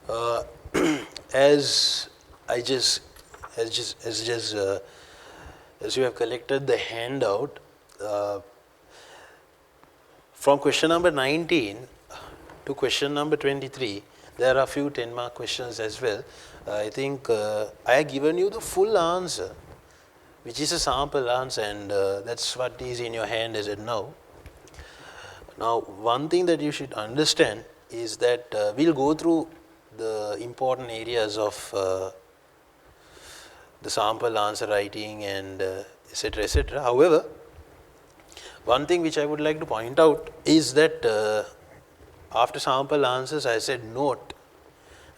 Uh, as I just, as you have collected the handout, uh, from question number 19 to question number 23, there are a few 10-mark questions as well. I think I have given you the full answer, which is a sample answer, and that's what is in your hand as it now. Now, one thing that you should understand is that we'll go through the important areas of the sample answer writing and etc. etc. However, one thing which I would like to point out is that after sample answers, I said note.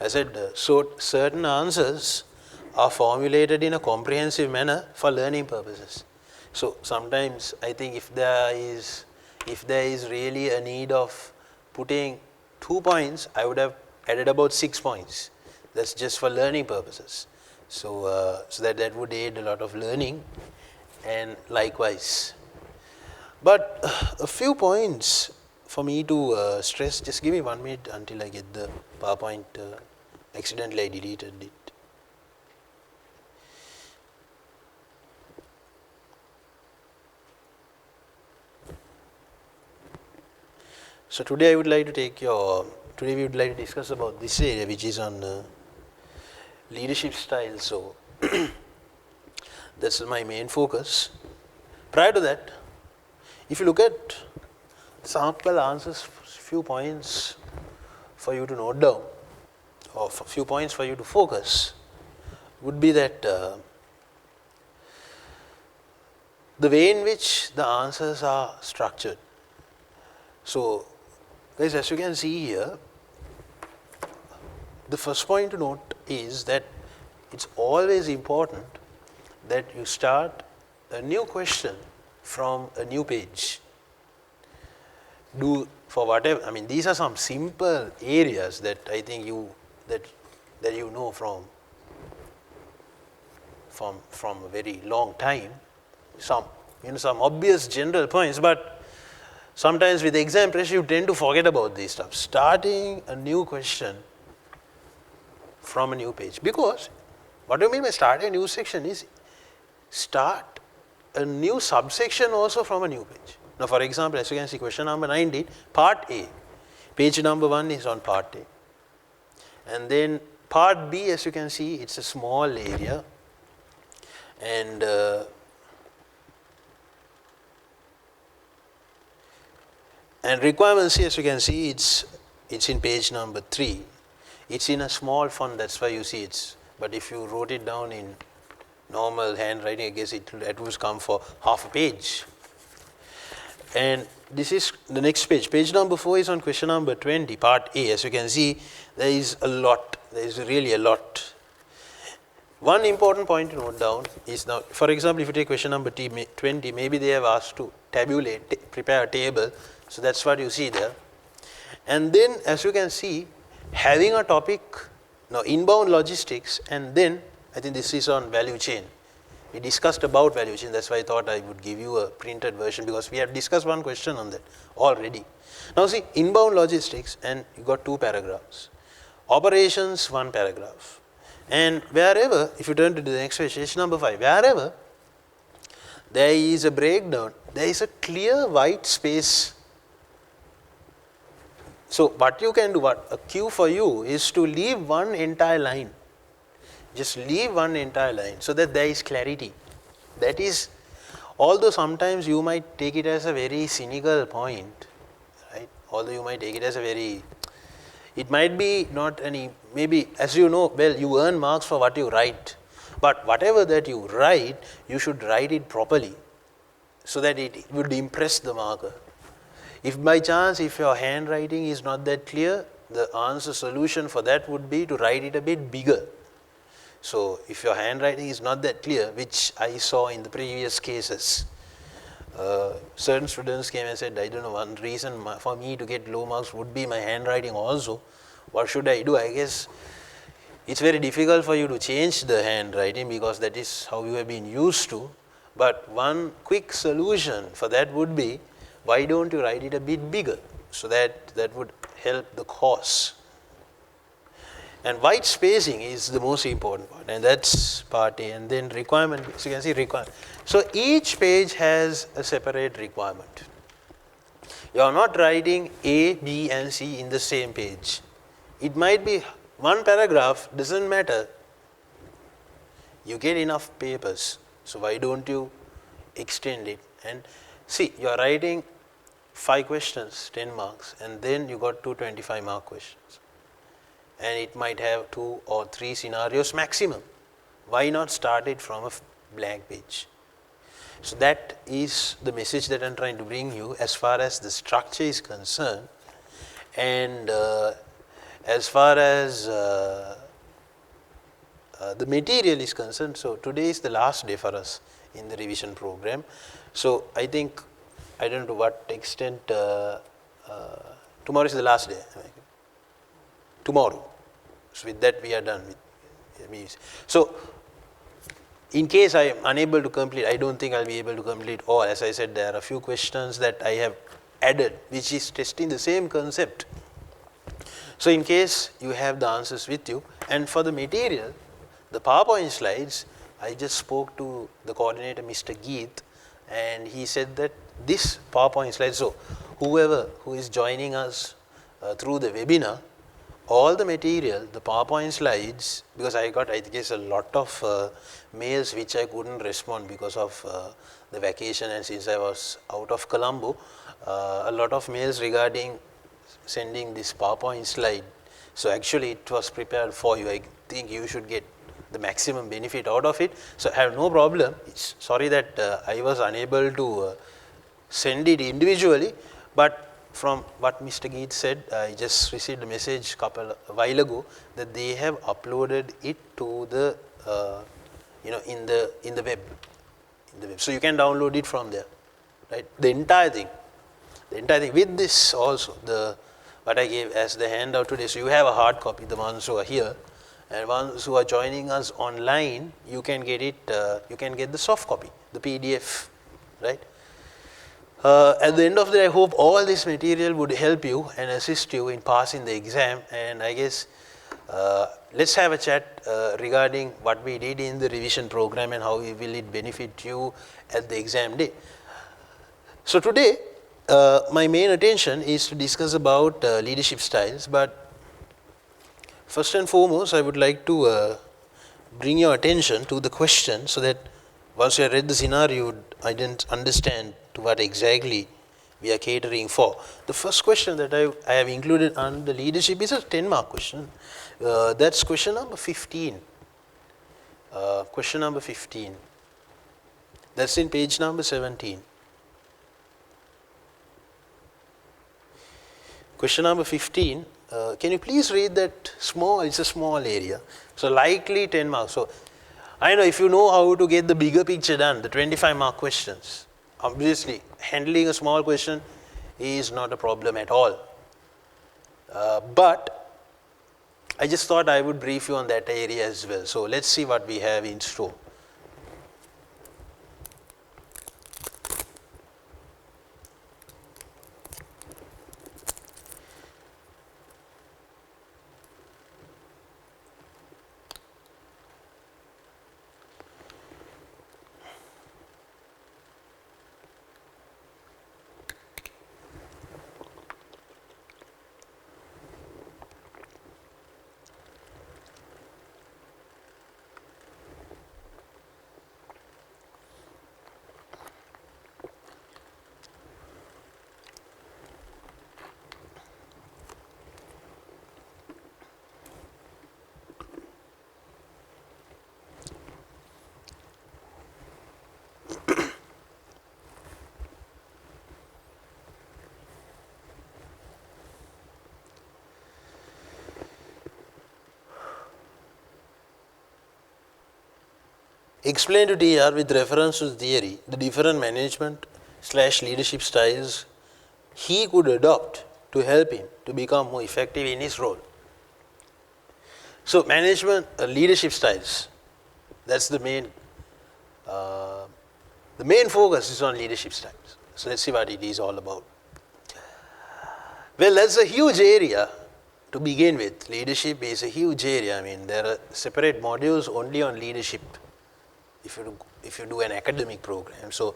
I said so certain answers are formulated in a comprehensive manner for learning purposes. So sometimes I think if there is really a need of putting 2 points, I would have added about 6 points. That's just for learning purposes. So so that would aid a lot of learning, and likewise. But a few points for me to stress. Just give me 1 minute until I get the PowerPoint. Accidentally I deleted it. So today I would like to today we would like to discuss about this area, which is on leadership style. So that's my main focus. Prior to that, if you look at sample answers, few points for you to note down, or a few points for you to focus, would be that the way in which the answers are structured. So, guys, as you can see here, the first point to note is that it's always important that you start a new question from a new page. Do for whatever, I mean, these are some simple areas that I think that you know from a very long time. Some obvious general points, but sometimes with exam pressure you tend to forget about these stuff. Starting a new question from a new page, because what do you mean by starting a new section is start a new subsection also from a new page. Now, for example, as you can see, question number 19, part A, page number 1 is on part A, and then part B, as you can see, it's a small area, and requirement C, as you can see, it's in page number 3. It's in a small font, that's why you see it's. But if you wrote it down in normal handwriting, I guess it would come for half a page. And this is the next page. Page number 4 is on question number 20, part A. As you can see, there is a lot. There is really a lot. One important point to note down is now, for example, if you take question number 20, maybe they have asked to tabulate, prepare a table. So that's what you see there. And then, as you can see, having a topic, now inbound logistics, and then I think this is on value chain. We discussed about value chain, that's why I thought I would give you a printed version, because we have discussed one question on that already. Now see, inbound logistics, and you got 2 paragraphs. Operations, 1 paragraph. And wherever, if you turn to the next page number 5, wherever there is a breakdown, there is a clear white space. So what you can do, what a cue for you is to leave one entire line. Just leave one entire line so that there is clarity. That is, although sometimes you might take it as a very cynical point, right? Although you might take it as a very, it might be not any, maybe as you know, well, you earn marks for what you write. But whatever that you write, you should write it properly so that it would impress the marker. If by chance, if your handwriting is not that clear, the answer solution for that would be to write it a bit bigger. So if your handwriting is not that clear, which I saw in the previous cases, certain students came and said, I don't know, one reason for me to get low marks would be my handwriting also. What should I do? I guess it's very difficult for you to change the handwriting because that is how you have been used to. But one quick solution for that would be, why don't you write it a bit bigger? So that would help the cause. And white spacing is the most important part, and that's part A. And then requirement, so you can see requirement. So each page has a separate requirement. You are not writing A, B, and C in the same page. It might be one paragraph, doesn't matter. You get enough papers, so why don't you extend it? And see, you are writing 5 questions, 10 marks, and then you got 2 25-mark questions. And it might have 2 or 3 scenarios maximum. Why not start it from a blank page? So that is the message that I'm trying to bring you as far as the structure is concerned. And as far as the material is concerned, so today is the last day for us in the revision program. So I think, I don't know to what extent, tomorrow is the last day. Tomorrow. So with that we are done with me. So in case I am unable to complete, I don't think I'll be able to complete all. As I said, there are a few questions that I have added, which is testing the same concept. So in case you have the answers with you, and for the material, the PowerPoint slides, I just spoke to the coordinator, Mr. Geet, and he said that this PowerPoint slide, so whoever who is joining us through the webinar, all the material, the PowerPoint slides, because I got, I guess, a lot of mails which I couldn't respond because of the vacation, and since I was out of Colombo, a lot of mails regarding sending this PowerPoint slide. So actually it was prepared for you. I think you should get the maximum benefit out of it. So I have no problem. It's sorry that I was unable to send it individually, but from what Mr. Geet said, I just received a message a while ago that they have uploaded it to the in the web, so you can download it from there, right? The entire thing with this also, the what I gave as the handout today. So you have a hard copy, the ones who are here, and ones who are joining us online, you can get it. You can get the soft copy, the PDF, right? At the end of the day, I hope all this material would help you and assist you in passing the exam. And I guess let's have a chat regarding what we did in the revision program and how will it benefit you at the exam day. So today, my main attention is to discuss about leadership styles. But first and foremost, I would like to bring your attention to the question, so that once you have read the scenario, I didn't understand to what exactly we are catering for. The first question that I have included on the leadership is a 10-mark question. That's question number 15. Question number 15. That's in page number 17. Question number 15. Can you please read that small? It's a small area. So likely 10 marks. So I know if you know how to get the bigger picture done, the 25-mark questions, obviously handling a small question is not a problem at all. But I just thought I would brief you on that area as well. So let's see what we have in store. Explain to TR with reference to the theory the different management/leadership styles he could adopt to help him to become more effective in his role. So management, leadership styles, that's the main focus is on leadership styles. So let's see what it is all about. Well, that's a huge area to begin with, leadership is a huge area. I mean, there are separate modules only on leadership if you do an academic program. So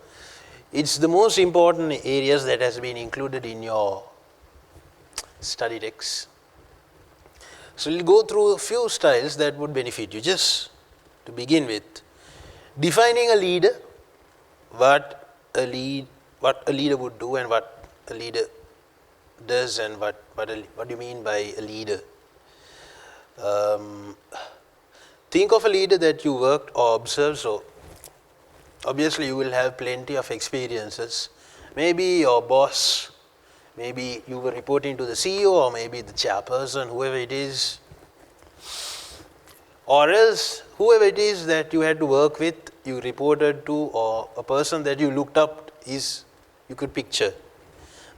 it's the most important areas that has been included in your study text. So we'll go through a few styles that would benefit you. Just to begin with, defining a leader, what a leader would do and what a leader does, and what do you mean by a leader. Think of a leader that you worked or observed. So obviously you will have plenty of experiences. Maybe your boss, maybe you were reporting to the CEO, or maybe the chairperson, whoever it is, or else whoever it is that you had to work with, you reported to, or a person that you looked up is you could picture.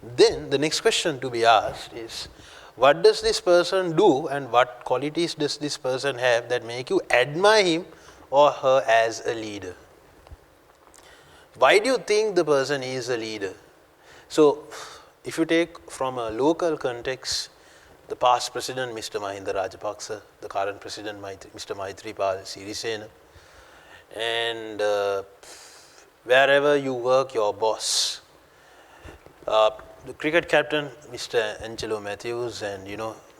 Then the next question to be asked is, what does this person do and what qualities does this person have that make you admire him or her as a leader? Why do you think the person is a leader? So if you take from a local context, the past president, Mr. Mahinda Rajapaksa, the current president, Mr. Maithripala Sirisena, and wherever you work, your boss, the cricket captain, Mr. Angelo Matthews, and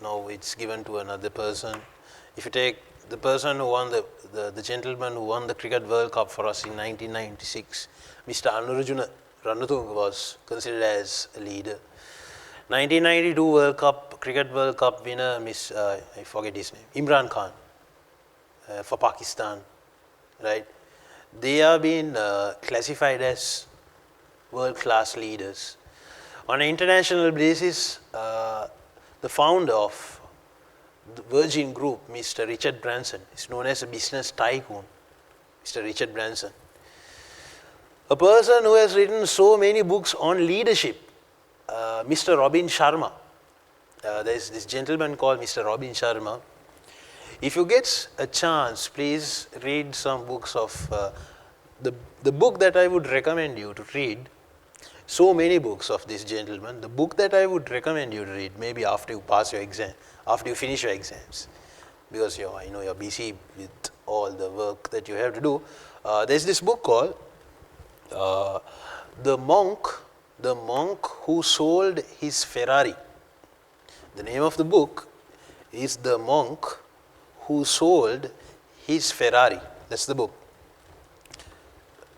now it's given to another person. If you take the person who won the gentleman who won the Cricket World Cup for us in 1996, Mr. Anurajuna Ranatunga was considered as a leader. 1992 Cricket World Cup winner, I forget his name, Imran Khan, for Pakistan, right? They are being classified as world-class leaders. On an international basis, the founder of the Virgin Group, Mr. Richard Branson, is known as a business tycoon, Mr. Richard Branson. A person who has written so many books on leadership, Mr. Robin Sharma. There's this gentleman called Mr. Robin Sharma. If you get a chance, please read some books of the book that I would recommend you to read. So many books of this gentleman. The book that I would recommend you to read, maybe after you pass your exam, after you finish your exams, because I know you're busy with all the work that you have to do. There's this book called The Monk Who Sold His Ferrari. The name of the book is The Monk Who Sold His Ferrari. That's the book.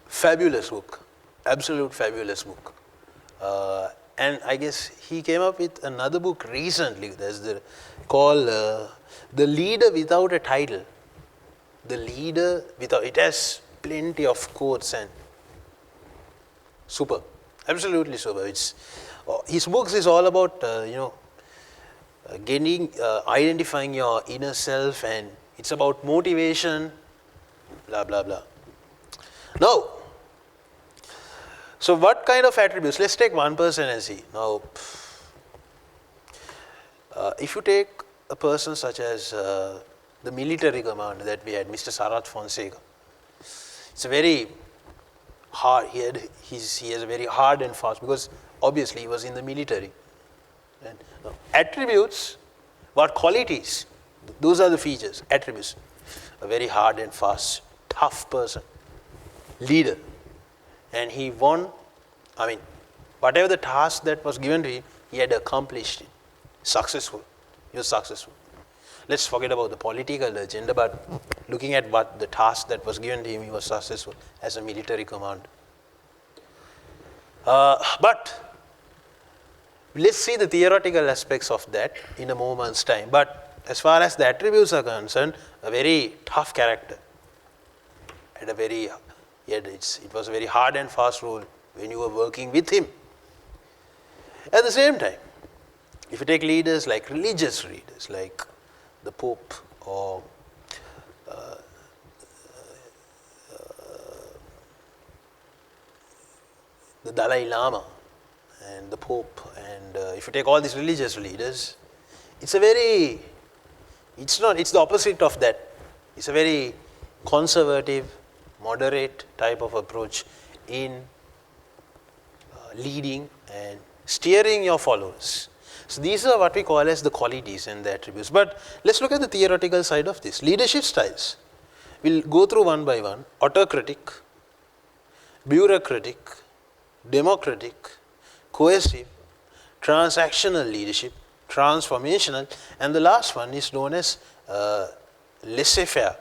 Fabulous book. Absolute fabulous book. And I guess he came up with another book recently. There's called The Leader Without a Title. The Leader Without, it has plenty of quotes and superb. Absolutely superb. His books is all about, identifying your inner self, and it's about motivation, blah, blah, blah. Now, so what kind of attributes? Let's take one person and see. Now, if you take a person such as the military commander that we had, Mr. Sarath Fonseca, it's a very hard, he has a very hard and fast, because obviously he was in the military. And attributes, what qualities? Those are the features, attributes. A very hard and fast, tough person, leader. And he won, whatever the task that was given to him, he had accomplished it. Successful. He was successful. Let's forget about the political agenda, but looking at what the task that was given to him, he was successful as a military commander. But let's see the theoretical aspects of that in a moment's time. But as far as the attributes are concerned, a very tough character. It was a very hard and fast role when you were working with him. At the same time, if you take leaders like religious leaders, like the Pope or the Dalai Lama and the Pope, and if you take all these religious leaders, it's the opposite of that. It's a very conservative, moderate type of approach in leading and steering your followers. So these are what we call as the qualities and the attributes. But let's look at the theoretical side of this. Leadership styles. We'll go through one by one. Autocratic, bureaucratic, democratic, cohesive, transactional leadership, transformational, and the last one is known as laissez-faire.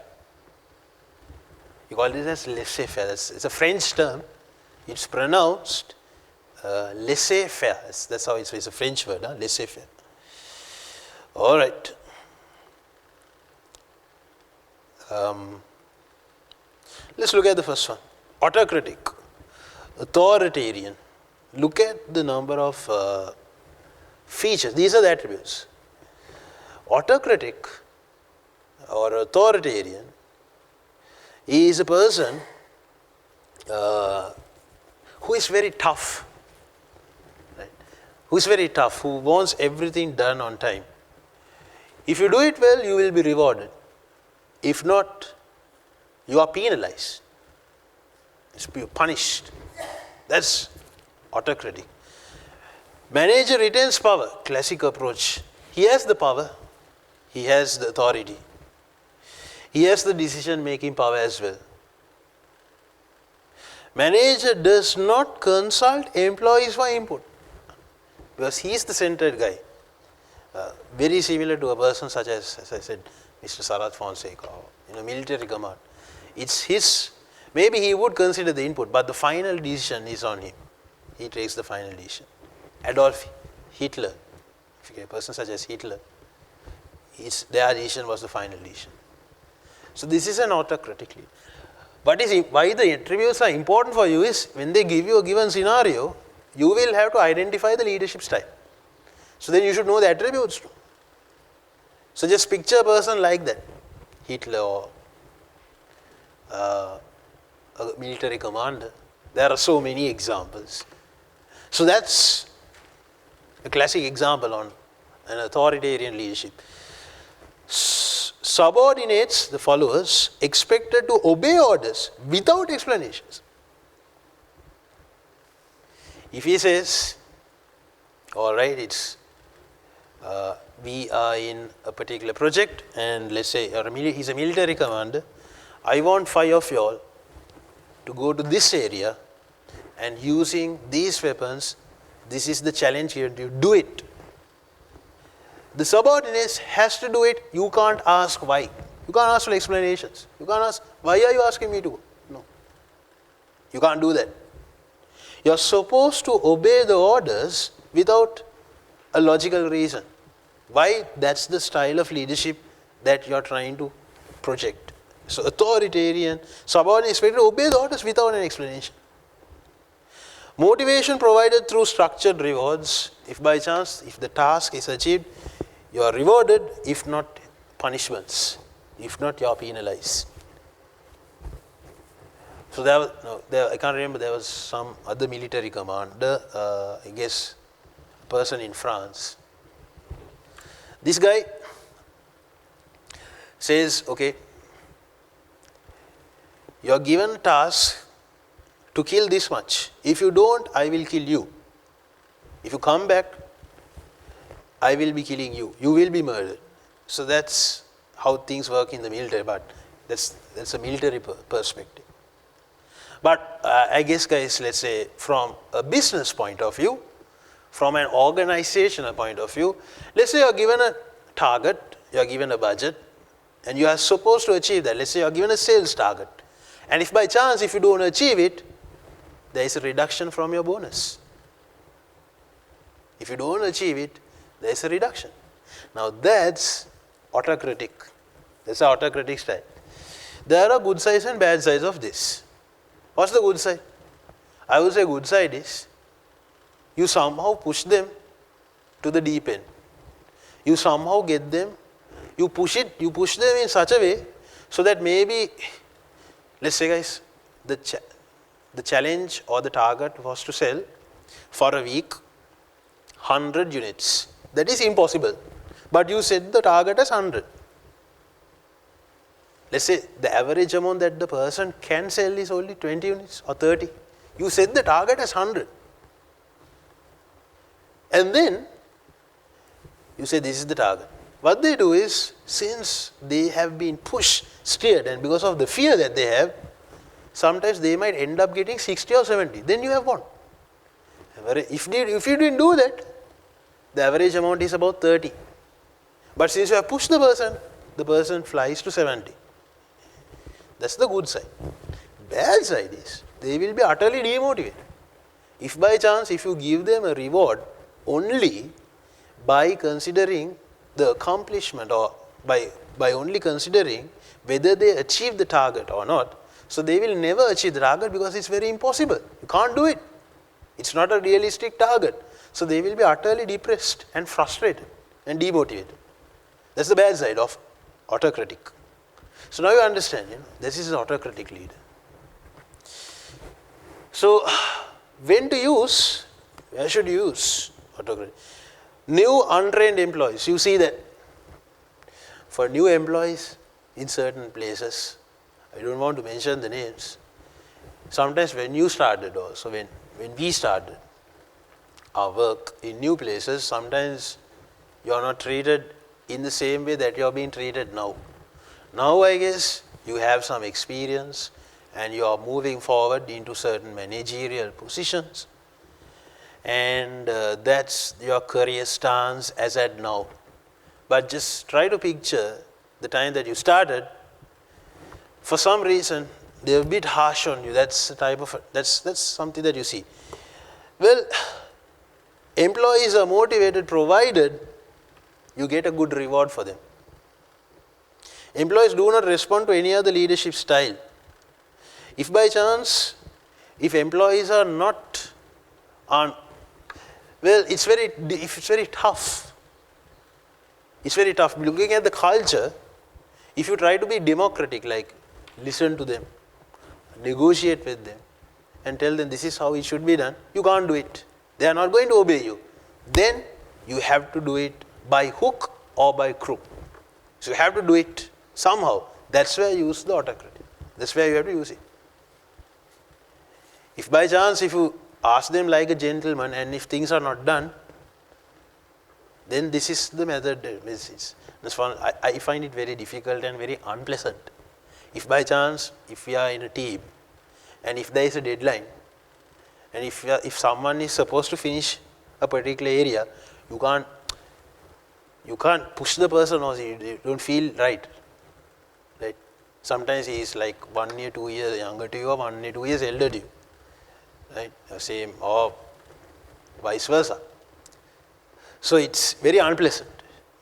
You call this as laissez-faire. It's a French term. It's pronounced laissez-faire. That's how it's a French word, huh? Laissez-faire. All right. Let's look at the first one. Autocratic, authoritarian. Look at the number of features. These are the attributes. Autocratic or authoritarian is a person who is very tough, right? Who is very tough, who wants everything done on time. If you do it well, you will be rewarded. If not, you are penalized. You're punished. That's autocratic. Manager retains power, classic approach. He has the power, he has the authority, he has the decision-making power as well. Manager does not consult employees for input because he is the centered guy. Very similar to a person such as I said, Mr. Sarath Fonseca, or military command. It's his. Maybe he would consider the input, but the final decision is on him. He takes the final decision. Adolf Hitler, a person such as Hitler, their decision was the final decision. So this is an autocratic leader. But why the attributes are important for you is when they give you a given scenario, you will have to identify the leadership style. So then you should know the attributes too. So just picture a person like that, Hitler or a military commander. There are so many examples. So that's a classic example on an authoritarian leadership. Subordinates, the followers, expected to obey orders without explanations. If he says, all right, we are in a particular project and let's say he's a military commander, I want 5 of you all to go to this area and using these weapons, this is the challenge here, you do it. The subordinates has to do it. You can't ask why. You can't ask for explanations. You can't ask, why are you asking me to go? No. You can't do that. You're supposed to obey the orders without a logical reason. Why? That's the style of leadership that you're trying to project. So authoritarian, subordinates expected to obey the orders without an explanation. Motivation provided through structured rewards. If by chance, if the task is achieved, you are rewarded, if not punishments. If not, you are penalized. So I can't remember, there was some other military commander, I guess a person in France. This guy says, okay, you are given a task to kill this much. If you don't, I will kill you. If you come back, I will be killing you. You will be murdered. So that's how things work in the military, but that's a military perspective. But I guess, guys, let's say from a business point of view, from an organizational point of view, let's say you are given a target, you are given a budget, and you are supposed to achieve that. Let's say you are given a sales target. And if by chance, if you don't achieve it, there is a reduction from your bonus. If you don't achieve it, there is a reduction. Now that's autocratic. That's an autocratic style. There are good sides and bad sides of this. What's the good side? I would say good side is you somehow push them to the deep end. You somehow get them, you push them in such a way so that maybe, let's say guys, the challenge or the target was to sell for a week 100 units. That is impossible. But you set the target as 100. Let's say the average amount that the person can sell is only 20 units or 30. You set the target as 100. And then You say this is the target. What they do is, since they have been pushed, steered, and because of the fear that they have, sometimes they might end up getting 60 or 70. Then you have won. If you didn't do that, the average amount is about 30. But since you have pushed the person flies to 70. That's the good side. Bad side is, they will be utterly demotivated. If by chance, if you give them a reward only by considering the accomplishment, or by only considering whether they achieve the target or not, so they will never achieve the target because it's very impossible. You can't do it. It's not a realistic target. So they will be utterly depressed and frustrated and demotivated. That's the bad side of autocratic. So now you understand, this is an autocratic leader. So when to use, where should you use autocratic? New untrained employees, you see that for new employees in certain places, I don't want to mention the names, sometimes when you started also, when we started our work in new places, sometimes you are not treated in the same way that you are being treated now. Now I guess you have some experience and you are moving forward into certain managerial positions, and that's your career stance as at now. But just try to picture the time that you started. For some reason, they're a bit harsh on you. That's the type of, that's something that you see. Well, employees are motivated provided you get a good reward for them. Employees do not respond to any other leadership style. If by chance, if employees are not on, well, it's very tough. It's very tough. Looking at the culture, if you try to be democratic, like listen to them, negotiate with them, and tell them this is how it should be done, you can't do it. They are not going to obey you. Then you have to do it by hook or by crook. So you have to do it somehow. That's where you use the autocracy. That's where you have to use it. If by chance, if you ask them like a gentleman and if things are not done, then this is the method. I find it very difficult and very unpleasant. If by chance, if we are in a team and if there is a deadline, and if someone is supposed to finish a particular area, you can't push the person, or you don't feel right. Right? Sometimes he is like 1 year, 2 years younger to you, or 1 year, 2 years elder to you. Right? Same, or vice versa. So it's very unpleasant.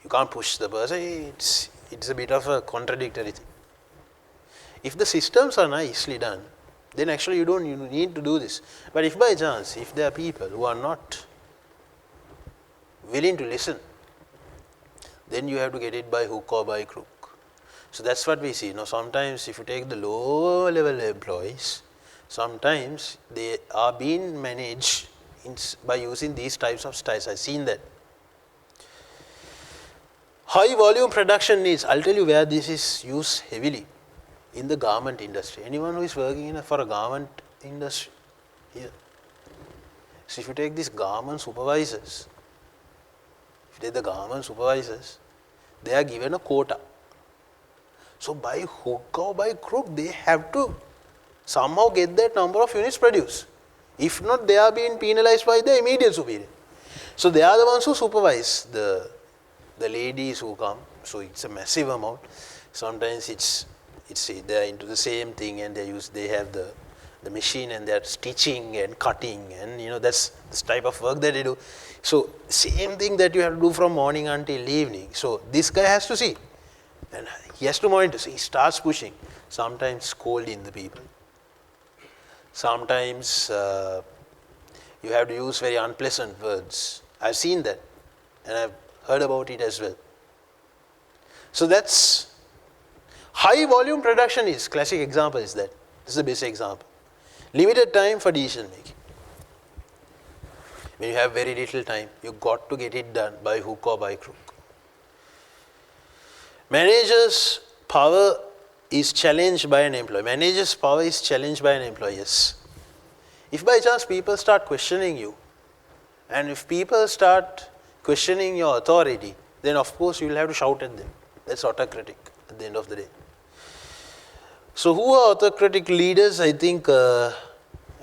You can't push the person. It's a bit of a contradictory thing. If the systems are nicely done, then actually you don't need to do this. But if by chance, if there are people who are not willing to listen, then you have to get it by hook or by crook. So that's what we see. Now sometimes if you take the lower level employees, sometimes they are being managed by using these types of styles. I've seen that. High volume production needs. I'll tell you where this is used heavily. In the garment industry. Anyone who is working for a garment industry here. So if you take these garment supervisors, they are given a quota. So by hook or by crook, they have to somehow get that number of units produced. If not, they are being penalized by the immediate superior. So they are the ones who supervise the ladies who come. So it's a massive amount. Sometimes they are into the same thing, and they have the machine, and they are stitching and cutting, and that's this type of work that they do. So same thing that you have to do from morning until evening. So this guy has to see, and he has to monitor. So he starts pushing, sometimes scolding the people. Sometimes you have to use very unpleasant words. I've seen that, and I've heard about it as well. So that's high volume production is classic example is that. This is the basic example. Limited time for decision making. When you have very little time, you got to get it done by hook or by crook. Manager's power is challenged by an employee. Manager's power is challenged by an employee. Yes. If by chance people start questioning you, and if people start questioning your authority, then of course you will have to shout at them. That's autocratic at the end of the day. So who are autocratic leaders? I think I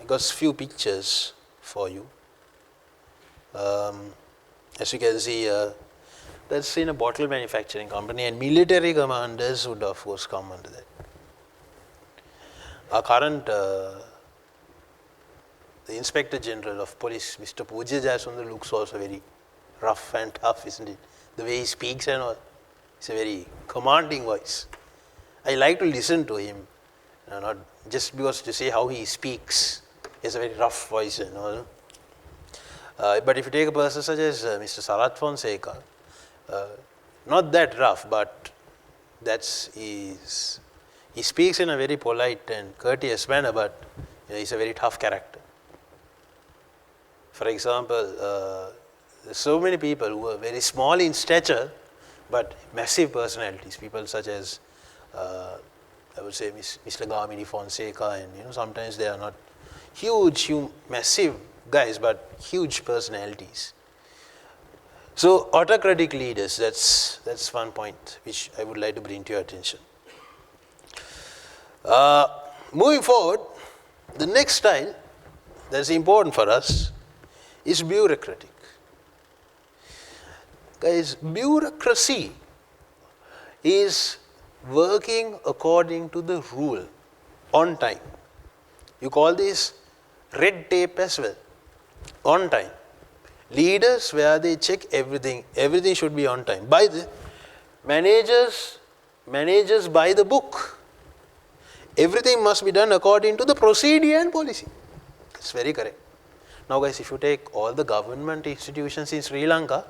got a few pictures for you. As you can see, that's in a bottle manufacturing company, and military commanders would of course come under that. Our current the Inspector General of Police, Mr. Pooja Jaswandar, looks also very rough and tough, isn't it? The way he speaks and all, it's a very commanding voice. I like to listen to him, not just because to say how he speaks. He has a very rough voice and all. But if you take a person such as Mr. Sarat Fonseca, not that rough, but he speaks in a very polite and courteous manner, but he's a very tough character. For example, there's so many people who are very small in stature, but massive personalities. People such as, I would say, Mr. Gamini Fonseca, and sometimes they are not huge, massive guys, but huge personalities. So autocratic leaders, that's one point which I would like to bring to your attention. Moving forward, the next style that's important for us is bureaucratic. Guys, bureaucracy is working according to the rule, on time. You call this red tape as well, on time. Leaders, where they check everything should be on time. By the managers by the book. Everything must be done according to the procedure and policy. That's very correct. Now guys, if you take all the government institutions in Sri Lanka,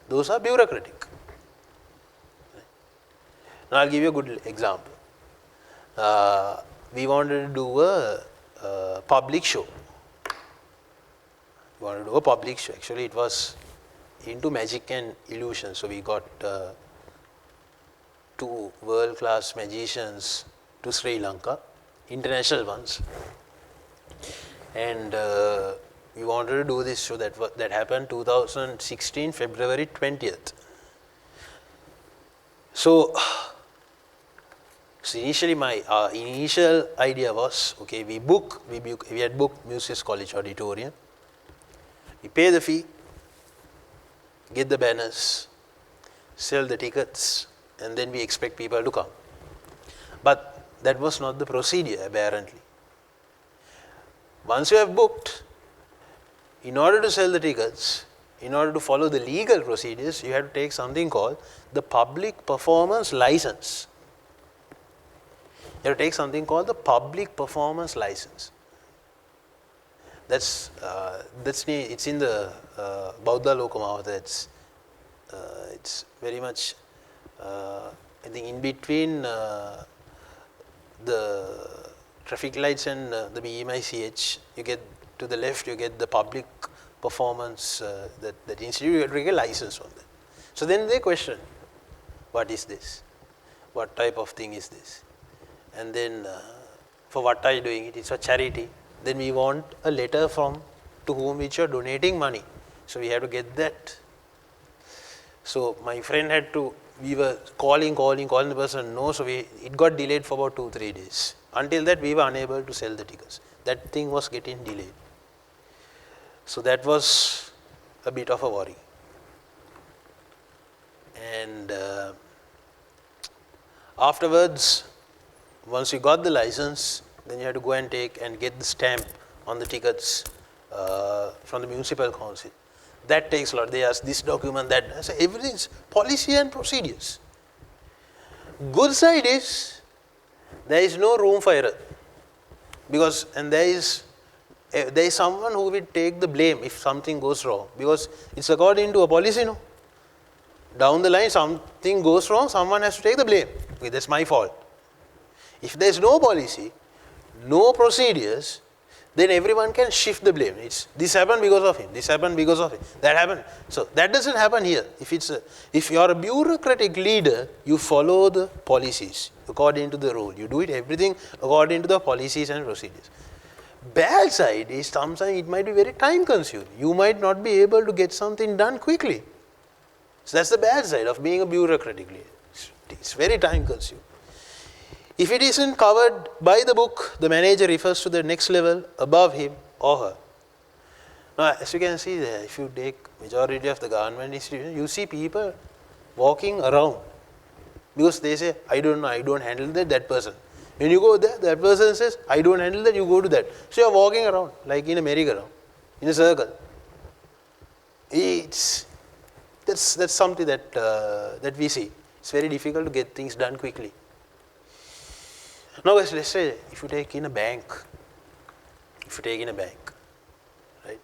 those are bureaucratic. Now I'll give you a good example. We wanted to do a public show. Actually, it was into magic and illusion. So we got 2 world-class magicians to Sri Lanka, international ones. And we wanted to do this show that happened 2016, February 20th. So initially my initial idea was, okay, we had booked Muses College Auditorium. We pay the fee, get the banners, sell the tickets, and then we expect people to come. But that was not the procedure, apparently. Once you have booked, in order to sell the tickets, in order to follow the legal procedures, you have to take something called the public performance license. You have to take something called the public performance license. It's in the Bauddha Lokamavata. It's very much, I think, in between the traffic lights and the BMICH. You get to the left, you get the public performance that institute. You have to get a license on that. So then they question, what is this? What type of thing is this? And then for what are you doing it? It's a charity. Then we want a letter to whom which you are donating money. So we have to get that. So my friend we were calling the person, no, so it got delayed for about 2-3 days. Until that we were unable to sell the tickets. That thing was getting delayed. So that was a bit of a worry. And afterwards, once you got the license, then you have to go and get the stamp on the tickets from the municipal council. That takes a lot. They ask this document, that. So everything's policy and procedures. Good side is there is no room for error, because there is someone who will take the blame if something goes wrong, because it's according to a policy. No, down the line something goes wrong, someone has to take the blame. Okay, that's my fault. If there is no policy, no procedures, then everyone can shift the blame. This happened because of him, this happened because of him, that happened. So that doesn't happen here. If you are a bureaucratic leader, you follow the policies according to the rule. You do everything according to the policies and procedures. Bad side is sometimes it might be very time consuming. You might not be able to get something done quickly. So that's the bad side of being a bureaucratic leader. It's very time consuming. If it isn't covered by the book, the manager refers to the next level above him or her. Now, as you can see there, if you take majority of the government institutions, you see people walking around because they say, I don't know, I don't handle that person. When you go there, that person says, I don't handle that, you go to that. So you are walking around like in a merry-go-round, in a circle. That's something that we see. It's very difficult to get things done quickly. Now, let's say if you take in a bank, right,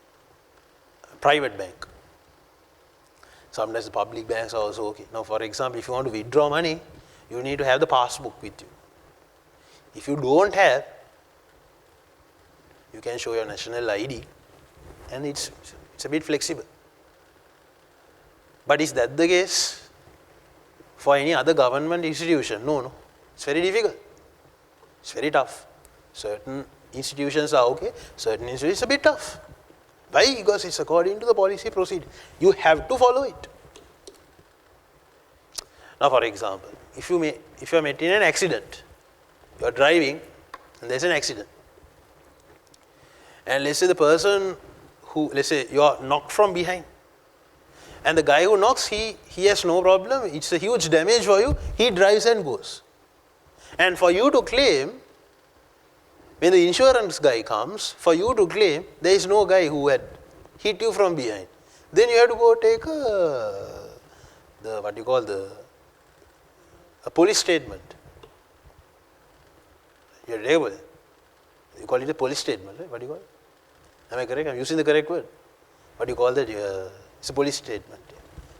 a private bank. Sometimes the public banks are also okay. Now, for example, if you want to withdraw money, you need to have the passbook with you. If you don't have, you can show your national ID, and it's a bit flexible. But is that the case for any other government institution? No. It's very difficult. It's very tough. Certain institutions are okay, certain institutions are a bit tough. Why? Because it's according to the policy procedure. You have to follow it. Now, for example, if you are met in an accident, you are driving and there's an accident. And let's say the person let's say you are knocked from behind. And the guy who knocks, he has no problem. It's a huge damage for you. He drives and goes. And for you to claim, when the insurance guy comes, for you to claim, there is no guy who had hit you from behind. Then you have to go take a police statement. You call it a police statement, right? What do you call it? Am I correct? I'm using the correct word. What do you call that? It's a police statement.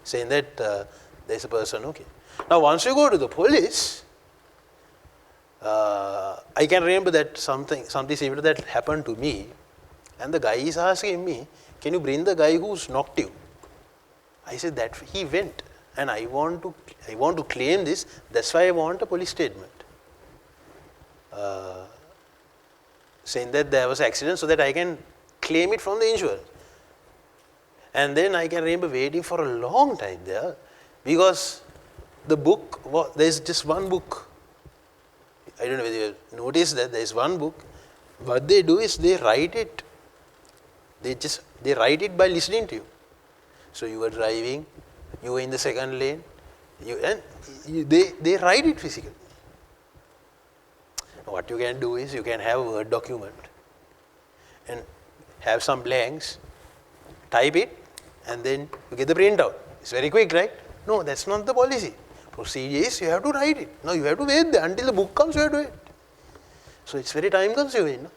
Saying that there is a person, okay. Now, once you go to the police, I can remember that something similar that happened to me, and the guy is asking me, can you bring the guy who's knocked you? I said that he went, and I want to claim this, that's why I want a police statement. Saying that there was an accident so that I can claim it from the insurance. And then I can remember waiting for a long time there, because the book, there's just one book. I don't know whether you noticed that there is one book. What they do is they write it. They write it by listening to you. So you were driving, you were in the second lane, they write it physically. What you can do is you can have a Word document and have some blanks, type it, and then you get the printout. It's very quick, right? No, that's not the policy. Procedure is you have to write it. Now you have to wait there until the book comes, you have to wait. So it's very time consuming. No?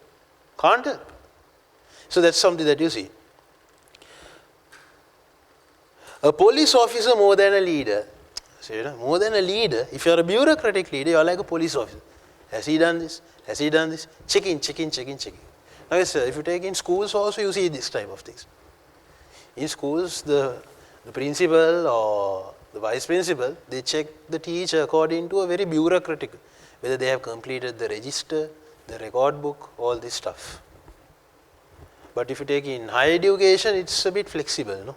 Can't help. So that's something that you see. A police officer more than a leader. So, more than a leader, if you're a bureaucratic leader, you're like a police officer. Has he done this? Has he done this? Checking. Now, if you take in schools also, you see this type of things. In schools, the principal or the vice principal, they check the teacher according to a very bureaucratic, whether they have completed the register, the record book, all this stuff. But if you take in higher education, it's a bit flexible. No?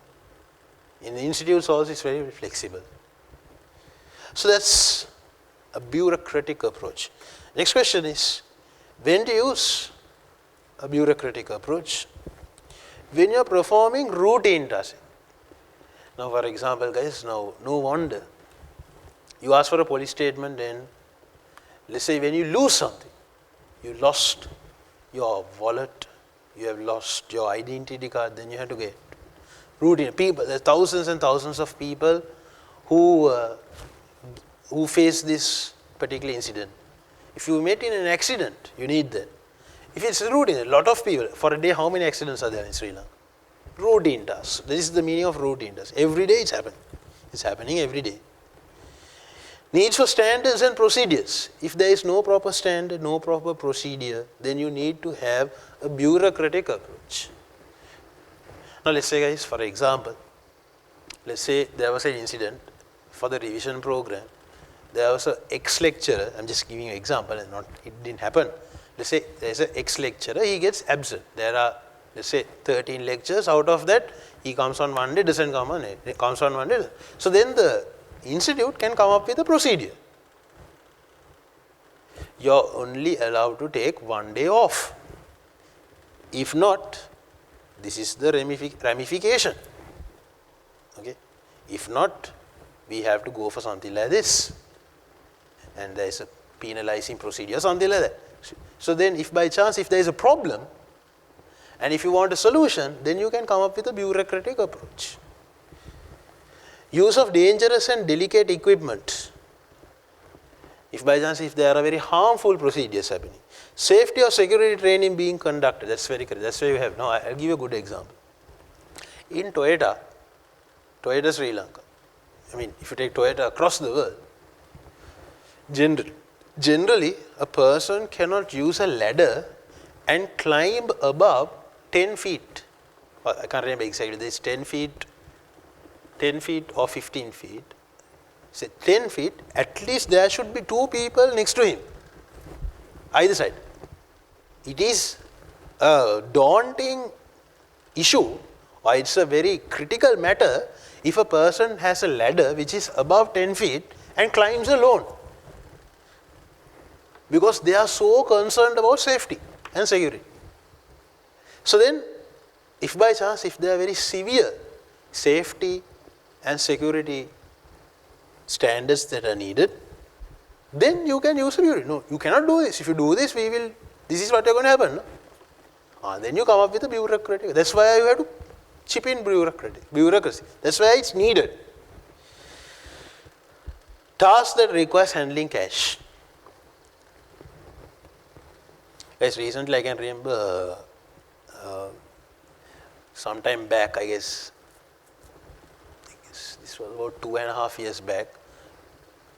In the institutes also, it's very, very flexible. So that's a bureaucratic approach. Next question is, when to use a bureaucratic approach? When you're performing routine tasks. Now, for example, guys, now no wonder you ask for a police statement, and let's say when you lose something, you lost your wallet, you have lost your identity card, then you have to get routine. People, there are thousands and thousands of people who face this particular incident. If you met in an accident, you need that. If it's routine, a lot of people, for a day, how many accidents are there in Sri Lanka? Routine tasks. This is the meaning of routine tasks. Every day it's happening. It's happening every day. Needs for standards and procedures. If there is no proper standard, no proper procedure, then you need to have a bureaucratic approach. Now let's say, guys, for example, let's say there was an incident for the revision program. There was an ex-lecturer, I'm just giving you an example, it didn't happen. Let's say there's an ex-lecturer, he gets absent. There are let's say 13 lectures, out of that he comes on one day, doesn't come on it, comes on one day. So then the institute can come up with a procedure. You're only allowed to take one day off. If not, this is the ramification. Okay? If not, we have to go for something like this. And there is a penalizing procedure, something like that. So then if by chance, if there is a problem, and if you want a solution, then you can come up with a bureaucratic approach. Use of dangerous and delicate equipment. If by chance, if there are very harmful procedures happening. Safety or security training being conducted, that's very correct. That's why you have. Now, I'll give you a good example. In Toyota Sri Lanka, I mean, if you take Toyota across the world, generally, a person cannot use a ladder and climb above 10 feet. I can't remember exactly, this 10 feet or 15 feet. Say 10 feet, at least there should be 2 people next to him, either side. It is a daunting issue, or it's a very critical matter if a person has a ladder which is above 10 feet and climbs alone. Because they are so concerned about safety and security. So then, if by chance, if there are very severe safety and security standards that are needed, then you can use a bureaucracy. No, you cannot do this. If you do this, this is what is going to happen. No? Then you come up with a bureaucratic. That's why you have to chip in bureaucracy. That's why it's needed. Tasks that requires handling cash. Guys, recently I can remember some time back, I guess this was about 2.5 years back,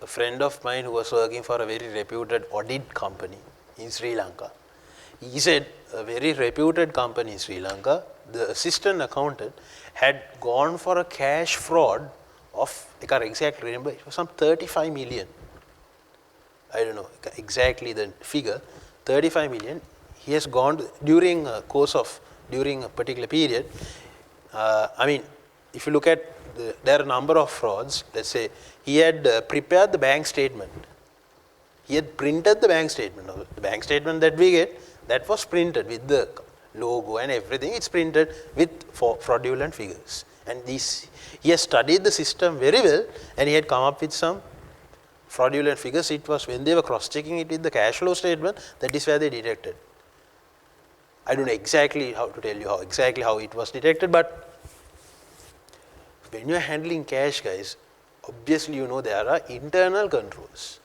a friend of mine who was working for a very reputed audit company in Sri Lanka. He said a very reputed company in Sri Lanka, the assistant accountant had gone for a cash fraud of, I can't exactly remember, it was some 35 million. I don't know exactly the figure. 35 million, he has gone during a particular period. I mean, if you look at, there are a number of frauds. Let's say he had prepared the bank statement. He had printed the bank statement. The bank statement that we get, that was printed with the logo and everything. It's printed with fraudulent figures. And he has studied the system very well, and he had come up with some fraudulent figures. It was when they were cross-checking it with the cash flow statement, that is where they detected. I don't know exactly how to tell you how it was detected, but when you are handling cash, guys, obviously you know there are internal controls.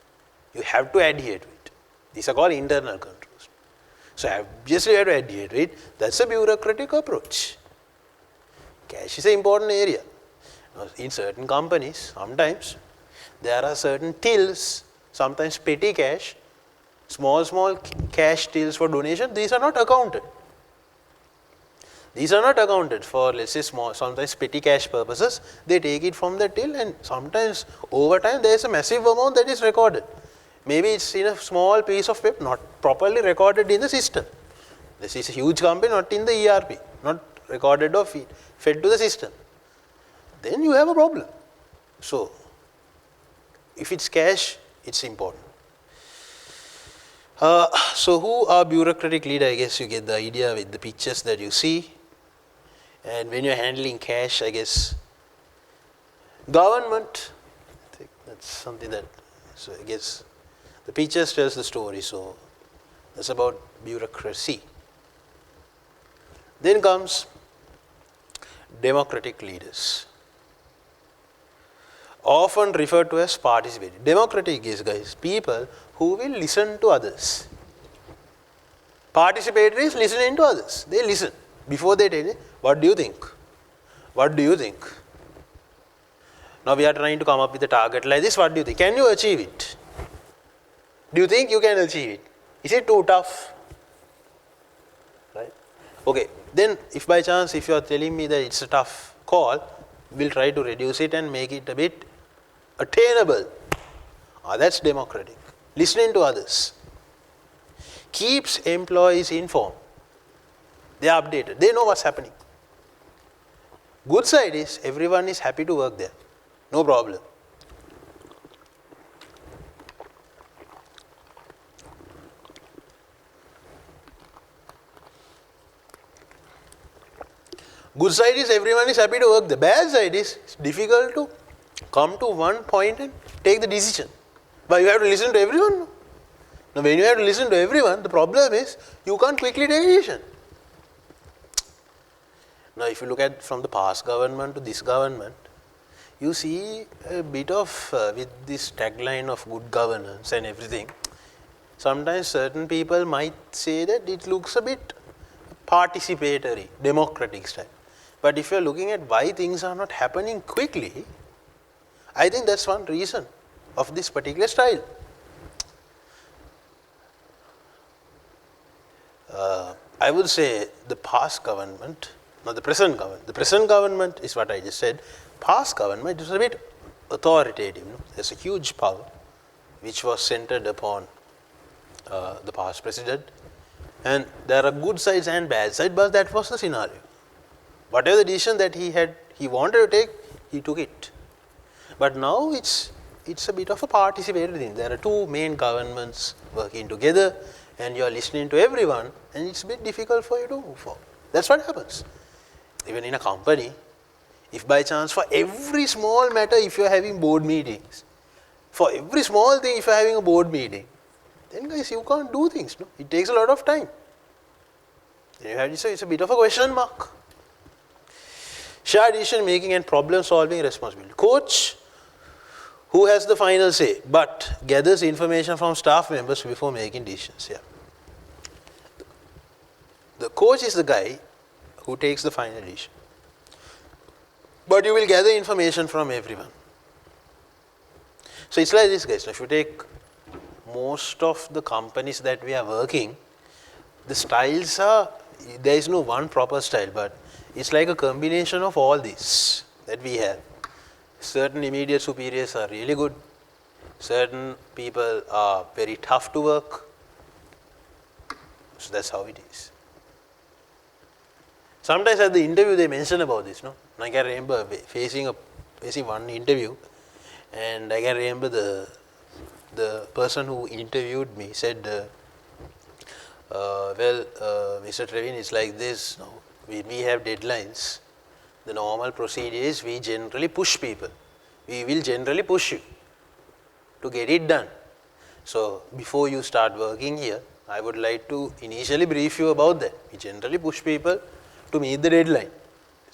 You have to adhere to it. These are called internal controls. So obviously you have to adhere to it. That's a bureaucratic approach. Cash is an important area. Now, in certain companies, sometimes there are certain tills, sometimes petty cash, small cash tills for donation. These are not accounted. These are not accounted for, let's say, sometimes petty cash purposes. They take it from the till, and sometimes over time there is a massive amount that is recorded. Maybe it's in a small piece of paper, not properly recorded in the system. This is a huge company, not in the ERP, not recorded or fed to the system. Then you have a problem. So, if it's cash, it's important. So who are bureaucratic leader? I guess you get the idea with the pictures that you see. And when you're handling cash, I guess government, I think that's something that, so I guess the pictures tells the story. So that's about bureaucracy. Then comes democratic leaders, often referred to as participatory. Democratic is, guys, people who will listen to others. Participatory is listening to others. They listen. Before they tell you, what do you think? What do you think? Now we are trying to come up with a target like this. What do you think? Can you achieve it? Do you think you can achieve it? Is it too tough? Right? Okay. Then if by chance, if you are telling me that it's a tough call, we'll try to reduce it and make it a bit attainable. That's democratic. Listening to others. Keeps employees informed. They are updated. They know what's happening. Good side is everyone is happy to work there. No problem. Good side is everyone is happy to work there. Bad side is it's difficult to come to one point and take the decision. But you have to listen to everyone. Now when you have to listen to everyone, the problem is you can't quickly take a decision. Now if you look at from the past government to this government, you see a bit of, with this tagline of good governance and everything, sometimes certain people might say that it looks a bit participatory, democratic style. But if you are looking at why things are not happening quickly, I think that's one reason of this particular style. I would say the past government, not the present government. The present government is what I just said. Past government is a bit authoritative. There's a huge power which was centered upon the past president. And there are good sides and bad sides, but that was the scenario. Whatever the decision that he wanted to take, he took it. But now it's a bit of a participatory thing. There are two main governments working together, and you are listening to everyone, and it's a bit difficult for you to move forward. That's what happens. Even in a company, if by chance for every small matter, if you are having board meetings, for every small thing, if you are having a board meeting, then guys, you can't do things. No? It takes a lot of time. Then you have to say it's a bit of a question mark. Shared decision making and problem solving responsibility. Coach who has the final say, but gathers information from staff members before making decisions. Yeah. The coach is the guy who takes the final decision. But you will gather information from everyone. So it's like this, guys. If you take most of the companies that we are working, the styles are, there is no one proper style, but it's like a combination of all these that we have. Certain immediate superiors are really good. Certain people are very tough to work. So that's how it is. Sometimes at the interview they mention about this. No, I can remember facing one interview, and I can remember the person who interviewed me said, Mr. Trevin, it's like this. No, we have deadlines. The normal procedure is we generally push people. We will generally push you to get it done. So before you start working here, I would like to initially brief you about that. We generally push people to meet the deadline.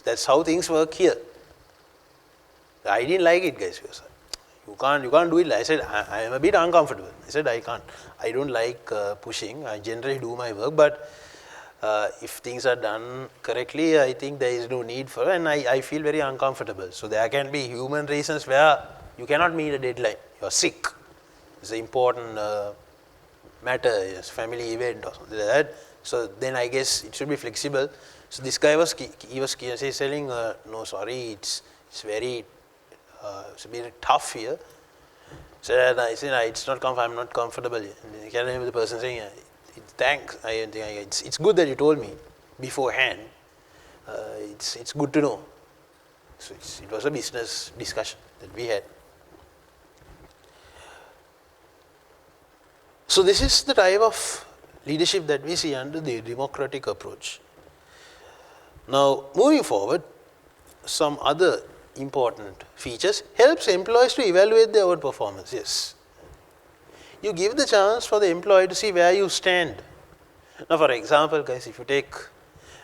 That's how things work here. I didn't like it, guys. You can't do it. I said, I am a bit uncomfortable. I said, I can't. I don't like pushing. I generally do my work, but if things are done correctly, I think there is no need for it, and I feel very uncomfortable. So there can be human reasons where you cannot meet a deadline. You are sick. It's an important matter, it's a family event or something like that. So then I guess it should be flexible. So this guy was saying, no, sorry, it's very it's a bit tough here. So I said, it's not I'm not comfortable. And can I remember the person saying, thanks. It's good that you told me beforehand. It's good to know. So it was a business discussion that we had. So this is the type of leadership that we see under the democratic approach. Now, moving forward, some other important features helps employees to evaluate their own performance. Yes. You give the chance for the employee to see where you stand. Now, for example, guys, if you take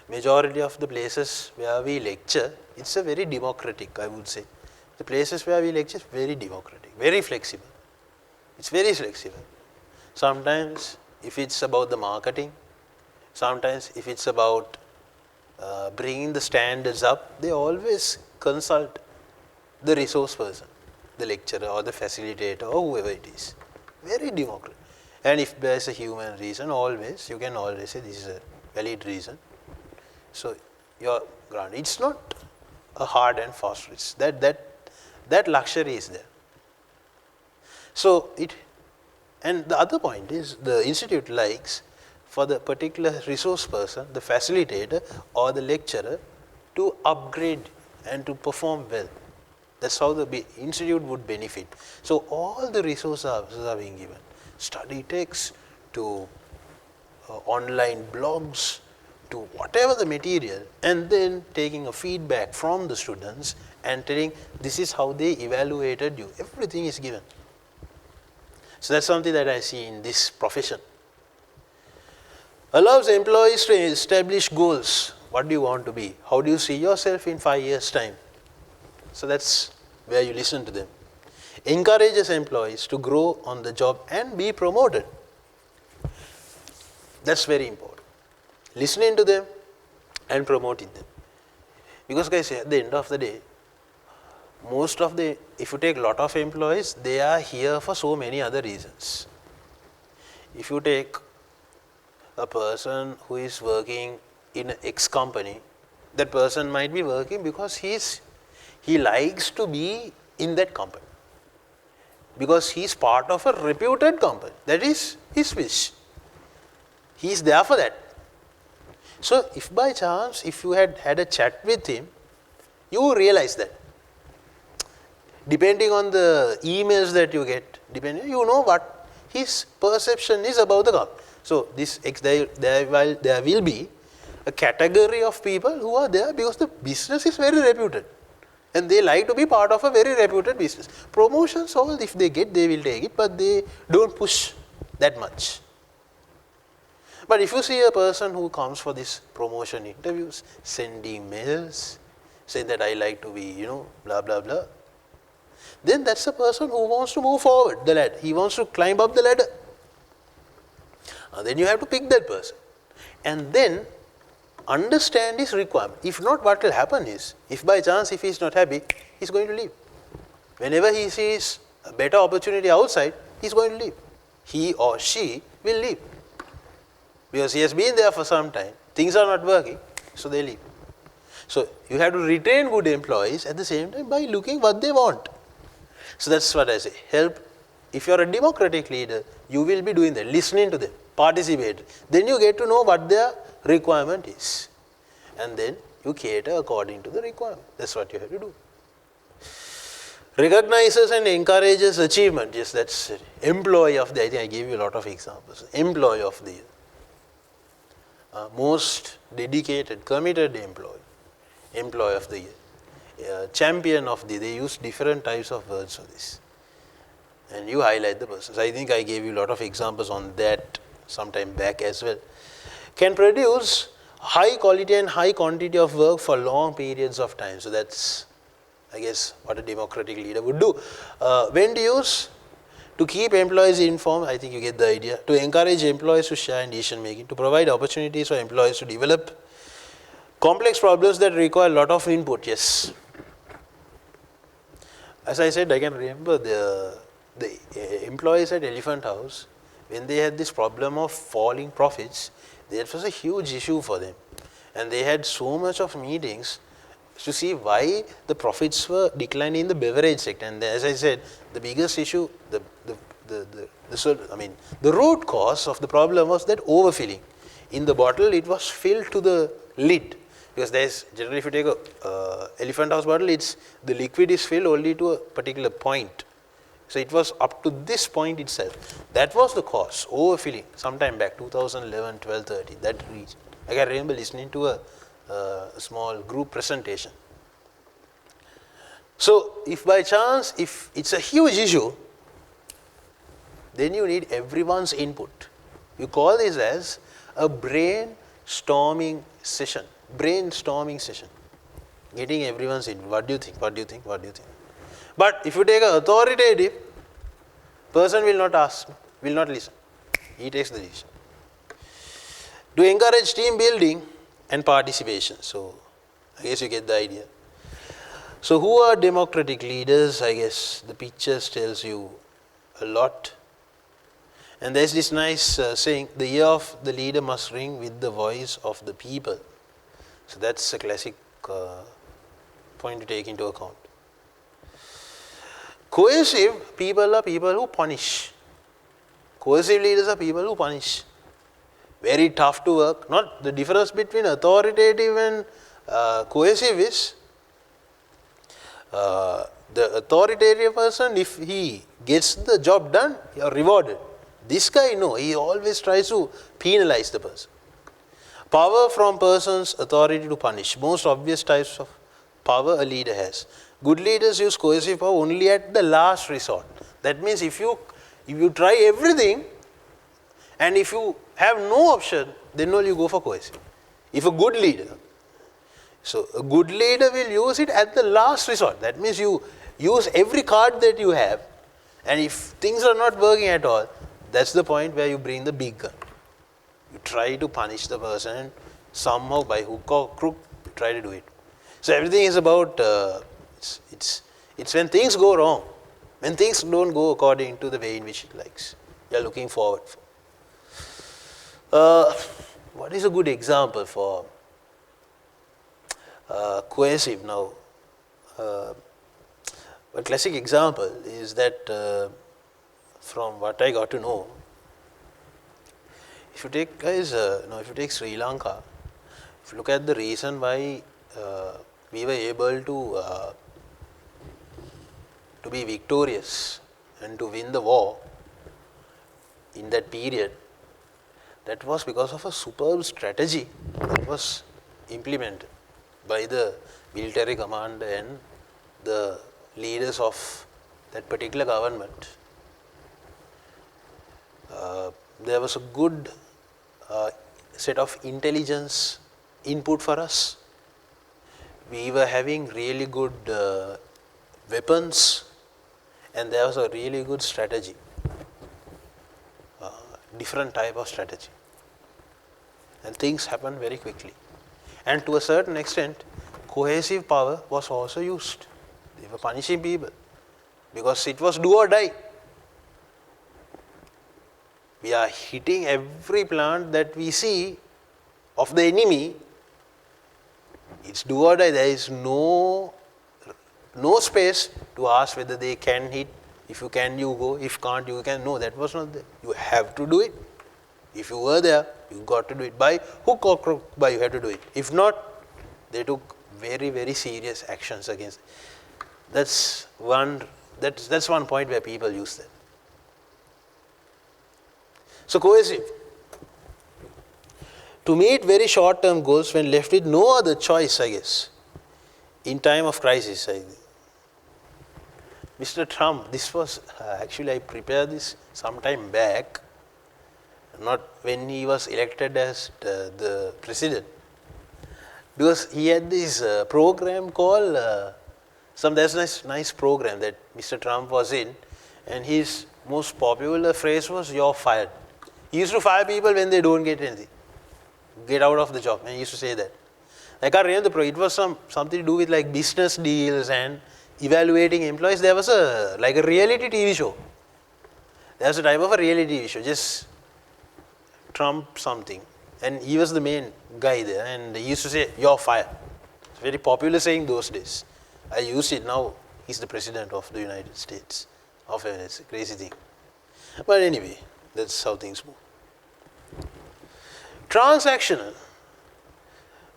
majority of the places where we lecture, it's a very democratic, I would say. The places where we lecture is very democratic, very flexible. It's very flexible. Sometimes, if it's about the marketing, sometimes if it's about bringing the standards up, they always consult the resource person, the lecturer or the facilitator or whoever it is. Very democratic. And if there's a human reason, you can always say this is a valid reason. So you're granted. It's not a hard and fast risk. That luxury is there. So and the other point is the institute likes for the particular resource person, the facilitator or the lecturer to upgrade and to perform well. That's how the institute would benefit. So all the resources are being given. Study texts to online blogs to whatever the material, and then taking a feedback from the students and telling this is how they evaluated you. Everything is given. So that's something that I see in this profession. Allows employees to establish goals. What do you want to be? How do you see yourself in 5 years' time? So that's where you listen to them. Encourages employees to grow on the job and be promoted. That's very important. Listening to them and promoting them. Because guys, at the end of the day, if you take a lot of employees, they are here for so many other reasons. If you take a person who is working in an X company, that person might be working because he likes to be in that company. Because he is part of a reputed company. That is his wish. He is there for that. So if by chance, if you had a chat with him, you realize that. Depending on the emails that you get, you know what his perception is about the company. So there will be a category of people who are there because the business is very reputed. And they like to be part of a very reputed business. Promotions, all if they get, they will take it, but they don't push that much. But if you see a person who comes for this promotion interviews, sending mails, saying that I like to be, blah, blah, blah, then that's a person who wants to move forward the ladder. He wants to climb up the ladder. Then you have to pick that person. And then understand his requirement. If not, what will happen is, if by chance, if he is not happy, he is going to leave. Whenever he sees a better opportunity outside, he is going to leave. He or she will leave. Because he has been there for some time, things are not working, so they leave. So you have to retain good employees at the same time by looking what they want. So that's what I say. Help. If you are a democratic leader, you will be doing that, listening to them, participate. Then you get to know what their requirement is. And then you cater according to the requirement. That's what you have to do. Recognizes and encourages achievement. Yes, that's employee of the year. I think I gave you a lot of examples. Employee of the year. Most dedicated, committed employee. Employee of the year. Champion of the year. They use different types of words for this. And you highlight the persons. I think I gave you a lot of examples on that sometime back as well. Can produce high quality and high quantity of work for long periods of time. So that's, I guess, what a democratic leader would do. When to use? To keep employees informed, I think you get the idea. To encourage employees to share in decision making. To provide opportunities for employees to develop complex problems that require a lot of input. Yes. As I said, I can remember the employees at Elephant House, when they had this problem of falling profits, that was a huge issue for them. And they had so much of meetings to see why the profits were declining in the beverage sector. And as I said, the biggest issue, the root cause of the problem was that overfilling. In the bottle, it was filled to the lid. Because there is, generally if you take a Elephant House bottle, the liquid is filled only to a particular point. So it was up to this point itself. That was the cause, overfilling, sometime back, 2011, 12, 13, that reached. I can remember listening to a small group presentation. So if by chance, if it's a huge issue, then you need everyone's input. You call this as a brainstorming session. Getting everyone's input. What do you think? What do you think? What do you think? But if you take an authoritative, person will not ask, will not listen. He takes the decision. To encourage team building and participation. So, I guess you get the idea. So, who are democratic leaders? I guess the pictures tells you a lot. And there's this nice saying, the ear of the leader must ring with the voice of the people. So, that's a classic point to take into account. Coercive people are people who punish. Coercive leaders are people who punish. very tough to work. Not the difference between authoritative and cohesive is the authoritarian person, if he gets the job done, you are rewarded. This guy, no, he always tries to penalize the person. Power from person's authority to punish. Most obvious types of power a leader has. Good leaders use coercive power only at the last resort. That means if you try everything and if you have no option, then only you go for coercive. If a good leader will use it at the last resort. That means you use every card that you have, and if things are not working at all, that's the point where you bring the big gun. You try to punish the person and somehow by hook or crook, you try to do it. So everything is about, it's when things go wrong, when things don't go according to the way in which it likes, you are looking forward for. What is a good example for coercive now? A classic example is that from what I got to know, if you take guys, if you take Sri Lanka, if you look at the reason why we were able to be victorious and to win the war in that period, that was because of a superb strategy that was implemented by the military command and the leaders of that particular government. There was a good set of intelligence input for us. We were having really good weapons, and there was a really good strategy, different type of strategy. And things happened very quickly. And to a certain extent, coercive power was also used. They were punishing people because it was do or die. We are hitting every plant that we see of the enemy. It's do or die. There is no space to ask whether they can hit. If you can, you go. If can't, you can. No, that was not there. You have to do it. If you were there, you got to do it. By hook or crook, you had to do it. If not, they took very, very serious actions against it. That's one point where people use that. So coercive. To meet very short-term goals when left with no other choice, I guess, in time of crisis. Mr. Trump, this was, actually I prepared this some time back, not when he was elected as the president, because he had this program called, there's a nice program that Mr. Trump was in, and his most popular phrase was, "You're fired." He used to fire people when they don't get anything, get out of the job, and he used to say that. I can't remember the program. It was something to do with like business deals and evaluating employees. There was a reality TV show. There was a type of a reality TV show, just Trump something, and he was the main guy there, and he used to say, "You're fired." It's a very popular saying those days. I use it now. He's the president of the United States. Often it's a crazy thing. But anyway, that's how things move. Transactional.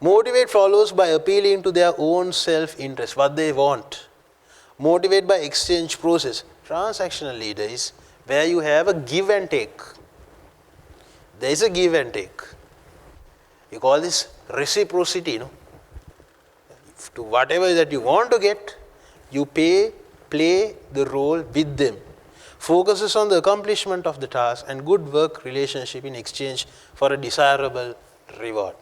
Motivate followers by appealing to their own self-interest, what they want. Motivate by exchange process. Transactional leader is where you have a give and take. There is a give and take. You call this reciprocity, no? To whatever that you want to get, you play the role with them. Focuses on the accomplishment of the task and good work relationship in exchange for a desirable reward.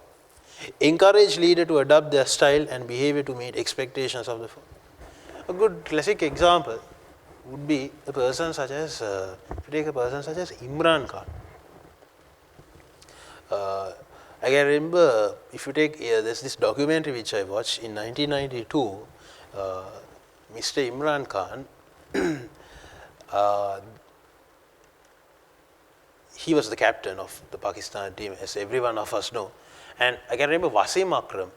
Encourage leader to adopt their style and behavior to meet expectations of the firm. A good classic example would be a person such as, Imran Khan. I can remember, if you take, there's this documentary which I watched in 1992, Mr. Imran Khan, he was the captain of the Pakistan team, as every one of us know. And I can remember Wasim Akram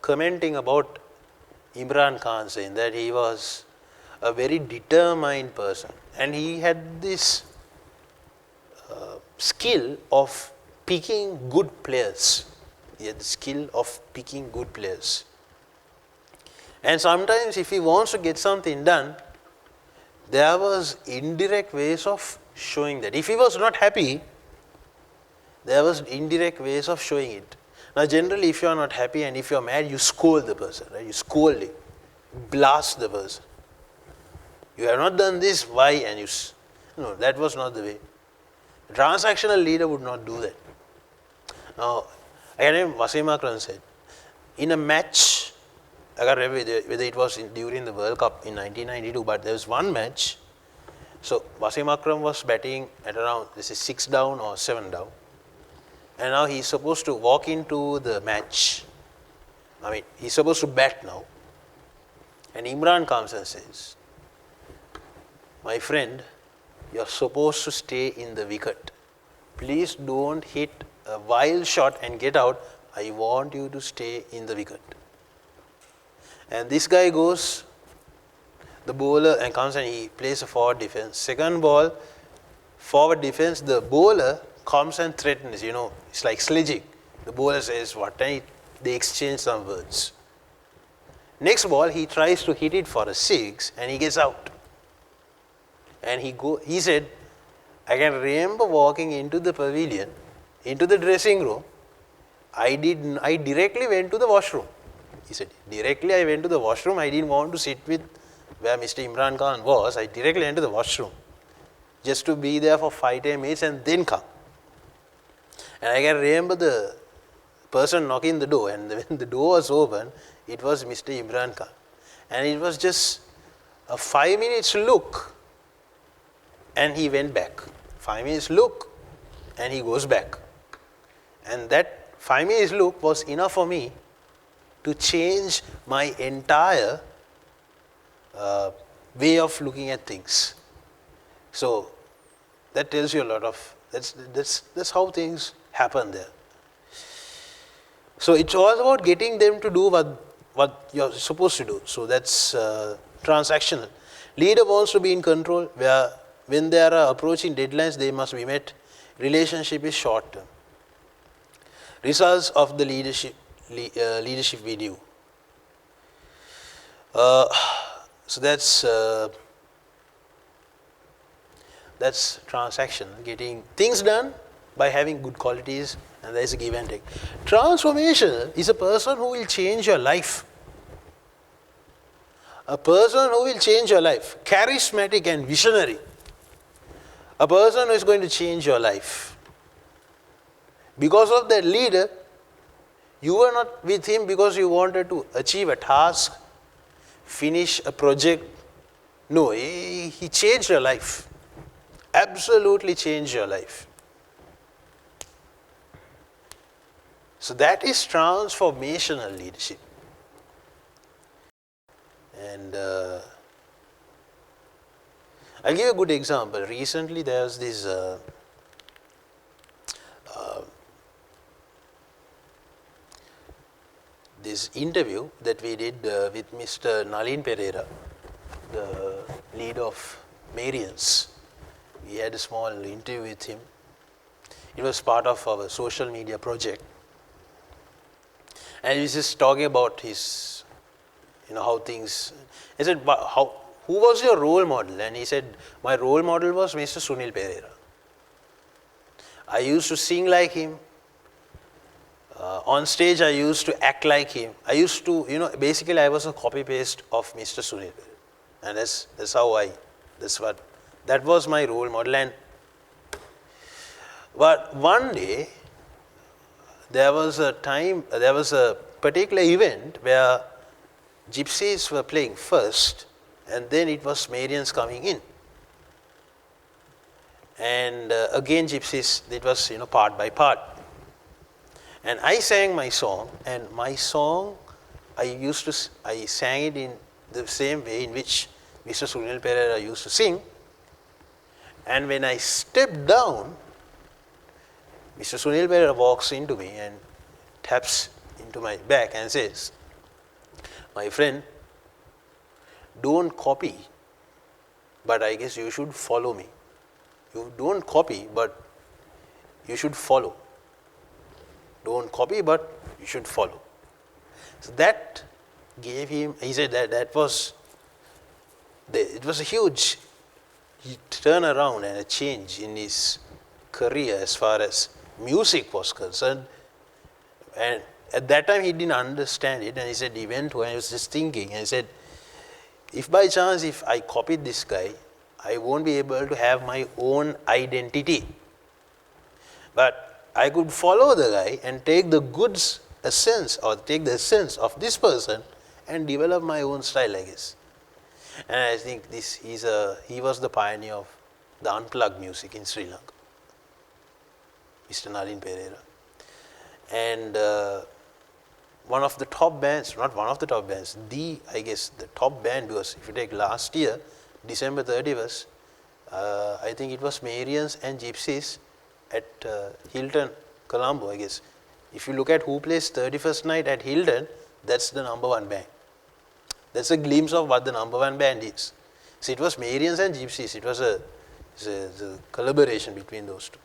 commenting about Imran Khan, saying that he was a very determined person and he had this skill of picking good players. He had the skill of picking good players. And sometimes if he wants to get something done, there was indirect ways of showing that. If he was not happy, there was indirect ways of showing it. Now generally if you are not happy and if you are mad, you scold the person, right? You scold him, blast the person. You have not done this, why? And no, that was not the way. A transactional leader would not do that. Now, again, Wasim Akram said, in a match, I can't remember whether it was during the World Cup in 1992, but there was one match. So Wasim Akram was batting at around, this is 6 down or 7 down. And now he's supposed to walk into the match. I mean, he's supposed to bat now. And Imran comes and says, my friend, you're supposed to stay in the wicket. Please don't hit a wild shot and get out. I want you to stay in the wicket. And this guy goes, the bowler, and comes and he plays a forward defense. Second ball, forward defense, the bowler comes and threatens, it's like sledging. The bowler says what, and they exchange some words. Next ball, he tries to hit it for a 6 and he gets out. And he said, I can remember walking into the pavilion, into the dressing room. I directly went to the washroom. He said, directly I went to the washroom. I didn't want to sit with where Mr. Imran Khan was. I directly went to the washroom just to be there for 5-10 minutes and then come. And I can remember the person knocking the door, and when the door was open, it was Mr. Imran Khan. And it was just a 5 minutes look, and he went back. 5 minutes look, and he goes back. And that 5 minutes look was enough for me to change my entire way of looking at things. So that tells you a lot of, that's how things happen there. So it's all about getting them to do what you're supposed to do. So that's transactional. Leader wants to be in control, where when they are approaching deadlines, they must be met. Relationship is short term. Results of the leadership video. So that's transactional, getting things done by having good qualities, and there is a give and take. Transformational is a person who will change your life. A person who will change your life, charismatic and visionary. A person who is going to change your life. Because of that leader, you were not with him because you wanted to achieve a task, finish a project. No, he changed your life. Absolutely changed your life. So that is transformational leadership. And I'll give you a good example. Recently there was this interview that we did with Mr. Nalin Pereira, the leader of Marians. We had a small interview with him. It was part of our social media project. And he was just talking about his, how things. I said, who was your role model? And he said, my role model was Mr. Sunil Pereira. I used to sing like him. On stage, I used to act like him. I used to, basically I was a copy-paste of Mr. Sunil Pereira. And that was my role model. But one day, there was a particular event where gypsies were playing first, and then it was Marians coming in. And again gypsies, it was part by part. And I sang my song, and my song, I sang it in the same way in which Mr. Sunil Pereira used to sing. And when I stepped down, Mr. Sunil Pereira walks into me and taps into my back and says, my friend, don't copy, but I guess you should follow me. You don't copy, but you should follow. Don't copy, but you should follow. So that gave him, he said that was, it was a huge turnaround and a change in his career as far as music was concerned. And at that time he didn't understand it, and he said he went to, and he was just thinking, and he said, if by chance if I copied this guy, I won't be able to have my own identity. But I could follow the guy and take the goods essence, or take the essence of this person and develop my own style, I guess. And I think he was the pioneer of the unplugged music in Sri Lanka, Mr. Nalin Pereira. And one of the top bands, not one of the top bands, I guess the top band was, if you take last year, December 31st, I think it was Marians and Gypsies at Hilton, Colombo, I guess. If you look at who plays 31st night at Hilton, that's the number one band. That's a glimpse of what the number one band is. So it was Marians and Gypsies. It was a collaboration between those two.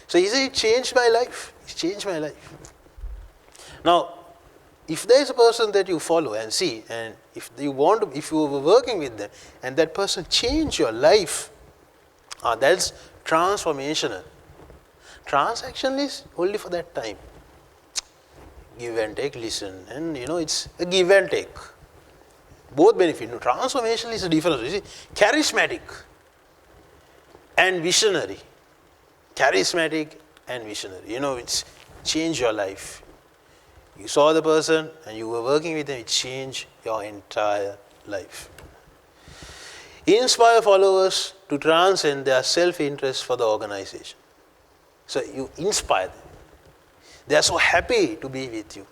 So he said, it changed my life. It changed my life. Now, if there is a person that you follow and see, and if you were working with them, and that person changed your life, that's transformational. Transactional is only for that time. Give and take, listen, and it's a give and take. Both benefit. No, transformational is a difference. You see, charismatic and visionary. Charismatic and visionary. It's changed your life. You saw the person and you were working with them, it changed your entire life. Inspire followers to transcend their self-interest for the organization. So you inspire them. They are so happy to be with you.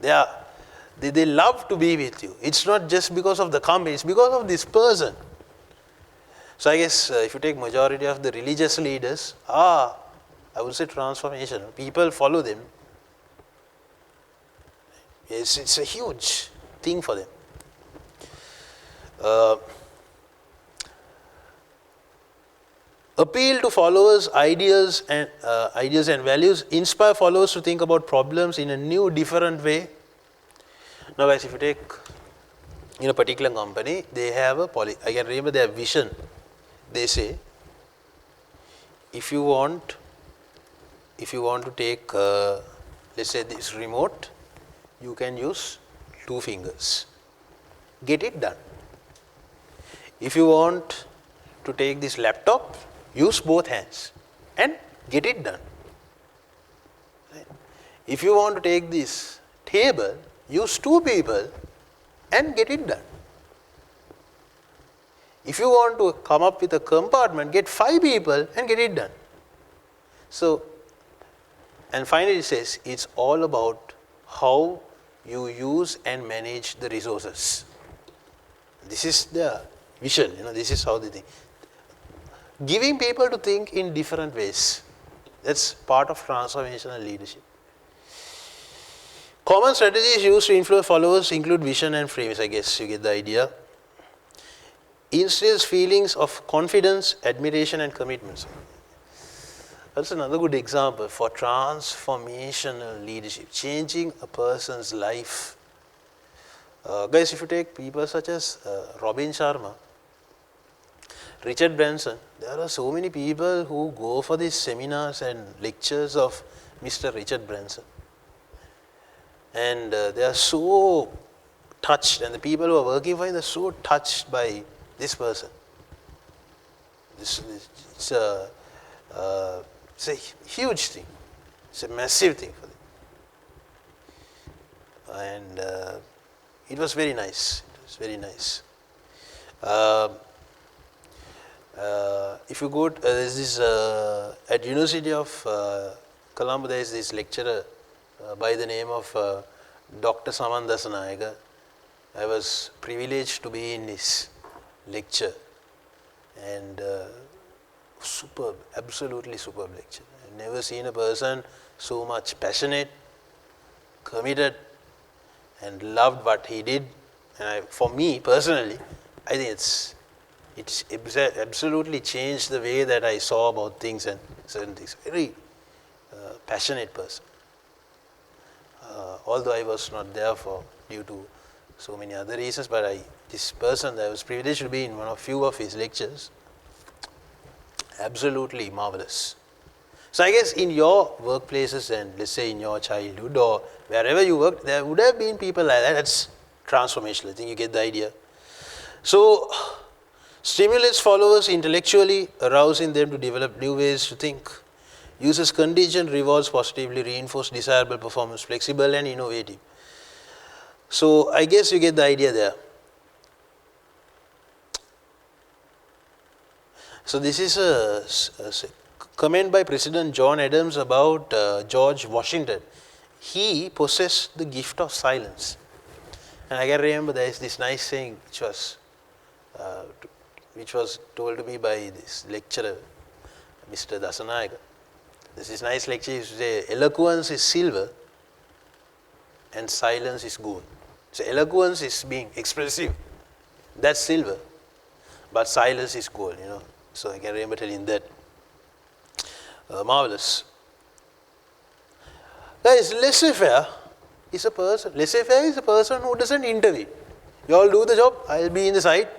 They love to be with you. It's not just because of the company, it's because of this person. So I guess if you take majority of the religious leaders, I would say transformational. People follow them. It's a huge thing for them. Appeal to followers' ideas and values. Inspire followers to think about problems in a new, different way. Now, guys, if you take in a particular company, they have a I can remember their vision. They say, if you want to take, let's say this remote, you can use 2 fingers. Get it done. If you want to take this laptop, use both hands and get it done. Right? If you want to take this table, use 2 people and get it done. If you want to come up with a compartment, get 5 people and get it done. So, and finally it says, it's all about how you use and manage the resources. This is the vision, this is how they think. Giving people to think in different ways. That's part of transformational leadership. Common strategies used to influence followers include vision and frames. I guess you get the idea. Instills feelings of confidence, admiration, and commitment. That's another good example for transformational leadership, changing a person's life. Guys, if you take people such as Robin Sharma, Richard Branson, there are so many people who go for these seminars and lectures of Mr. Richard Branson. And they are so touched, and the people who are working for him are so touched by this person. It's a huge thing. It's a massive thing for them. And it was very nice. It was very nice. If you go, there's this, at University of Colombo, there is this lecturer by the name of Dr. Samandasanayaka. I was privileged to be in his lecture, and superb, absolutely superb lecture. I've never seen a person so much passionate, committed, and loved what he did. And for me personally, I think it's absolutely changed the way that I saw about things and certain things. Very passionate person. although I was not there for due to so many other reasons, but this person, I was privileged to be in one of few of his lectures. Absolutely marvelous. So I guess in your workplaces and let's say in your childhood or wherever you worked, there would have been people like that. That's transformational. I think you get the idea. So stimulates followers intellectually, arousing them to develop new ways to think. Uses contingent rewards positively, reinforce desirable performance, flexible and innovative. So I guess you get the idea there. So this is a comment by President John Adams about George Washington. He possessed the gift of silence. And I can remember there is this nice saying which was told to me by this lecturer, Mr. Dasanayaka. This is nice lecture. He used to say, eloquence is silver and silence is gold. So eloquence is being expressive. That's silver. But silence is gold, you know. So I can remember telling that. Marvelous. Guys, laissez-faire is a person. Laissez-faire is a person who doesn't intervene. You all do the job, I'll be in the side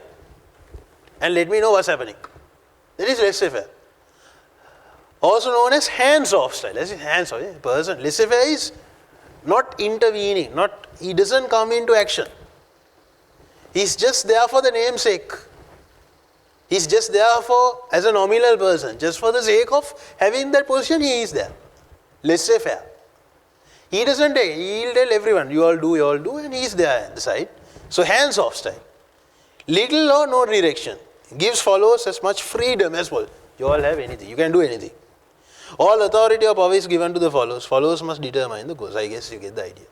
and let me know what's happening. That is laissez-faire. Also known as hands-off style. That is hands-off. Person. Laissez-faire is not intervening. He doesn't come into action. He's just there for the namesake. He's just there as a nominal person. Just for the sake of having that position, he is there. Laissez-faire. He doesn't take. He'll tell everyone, you all do, and he's there at the side. So hands-off style. Little or no direction. Gives followers as much freedom as possible. You all have anything. You can do anything. All authority or power is given to the followers. Followers must determine the course. I guess you get the idea.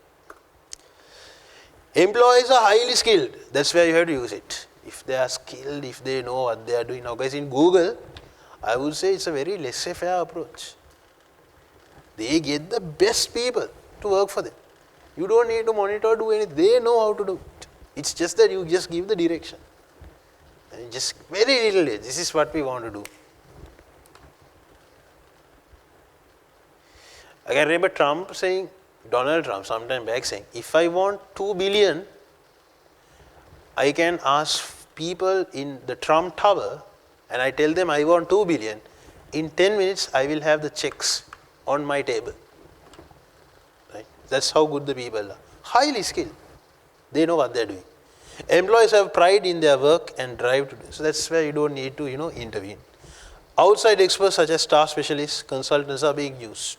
Employees are highly skilled. That's where you have to use it. If they are skilled, if they know what they are doing. Now guys, in Google, I would say it's a very laissez-faire approach. They get the best people to work for them. You don't need to monitor or do anything. They know how to do it. It's just that you just give the direction. And just very little. This is what we want to do. I can remember Donald Trump sometime back saying, if I want 2 billion, I can ask people in the Trump Tower and I tell them I want 2 billion. In 10 minutes, I will have the checks on my table. Right? That's how good the people are. Highly skilled. They know what they're doing. Employees have pride in their work and drive to do. So that's where you don't need to, intervene. Outside experts such as staff specialists, consultants are being used.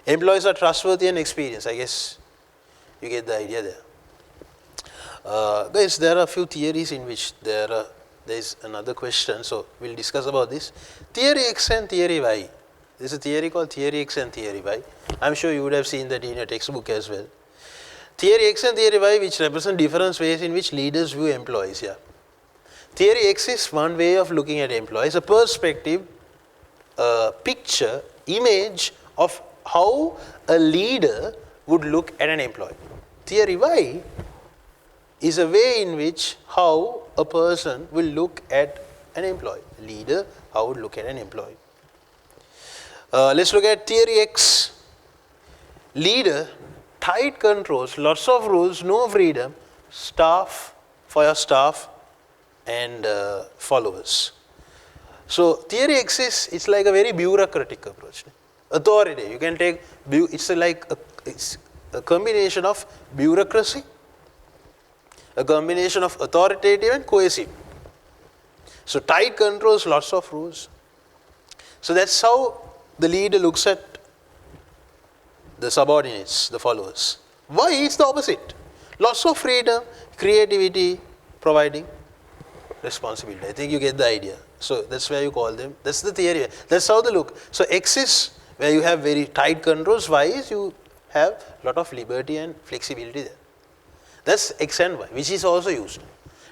Employees are trustworthy and experienced. I guess you get the idea there. Guys, there are a few theories in which there is another question. So we'll discuss about this. Theory X and Theory Y. There's a theory called Theory X and Theory Y. I'm sure you would have seen that in your textbook as well. Theory X and Theory Y, which represent different ways in which leaders view employees. Yeah. Theory X is one way of looking at employees, a perspective, a picture, image of how a leader would look at an employee. Theory Y is a way in which how a person will look at an employee. Leader, how would look at an employee. Let's look at Theory X. Leader, tight controls, lots of rules, no freedom, staff for your staff and followers. So Theory X it's like a very bureaucratic approach. Authority, you can take, it's a combination of bureaucracy, a combination of authoritative and coercive. So tight controls, lots of rules. So that's how the leader looks at the subordinates, the followers. Why? It's the opposite. Lots of freedom, creativity, providing responsibility. I think you get the idea. So that's where you call them. That's the theory. That's how they look. So X is where you have very tight controls. Y is you have a lot of liberty and flexibility there. That's X and Y, which is also used.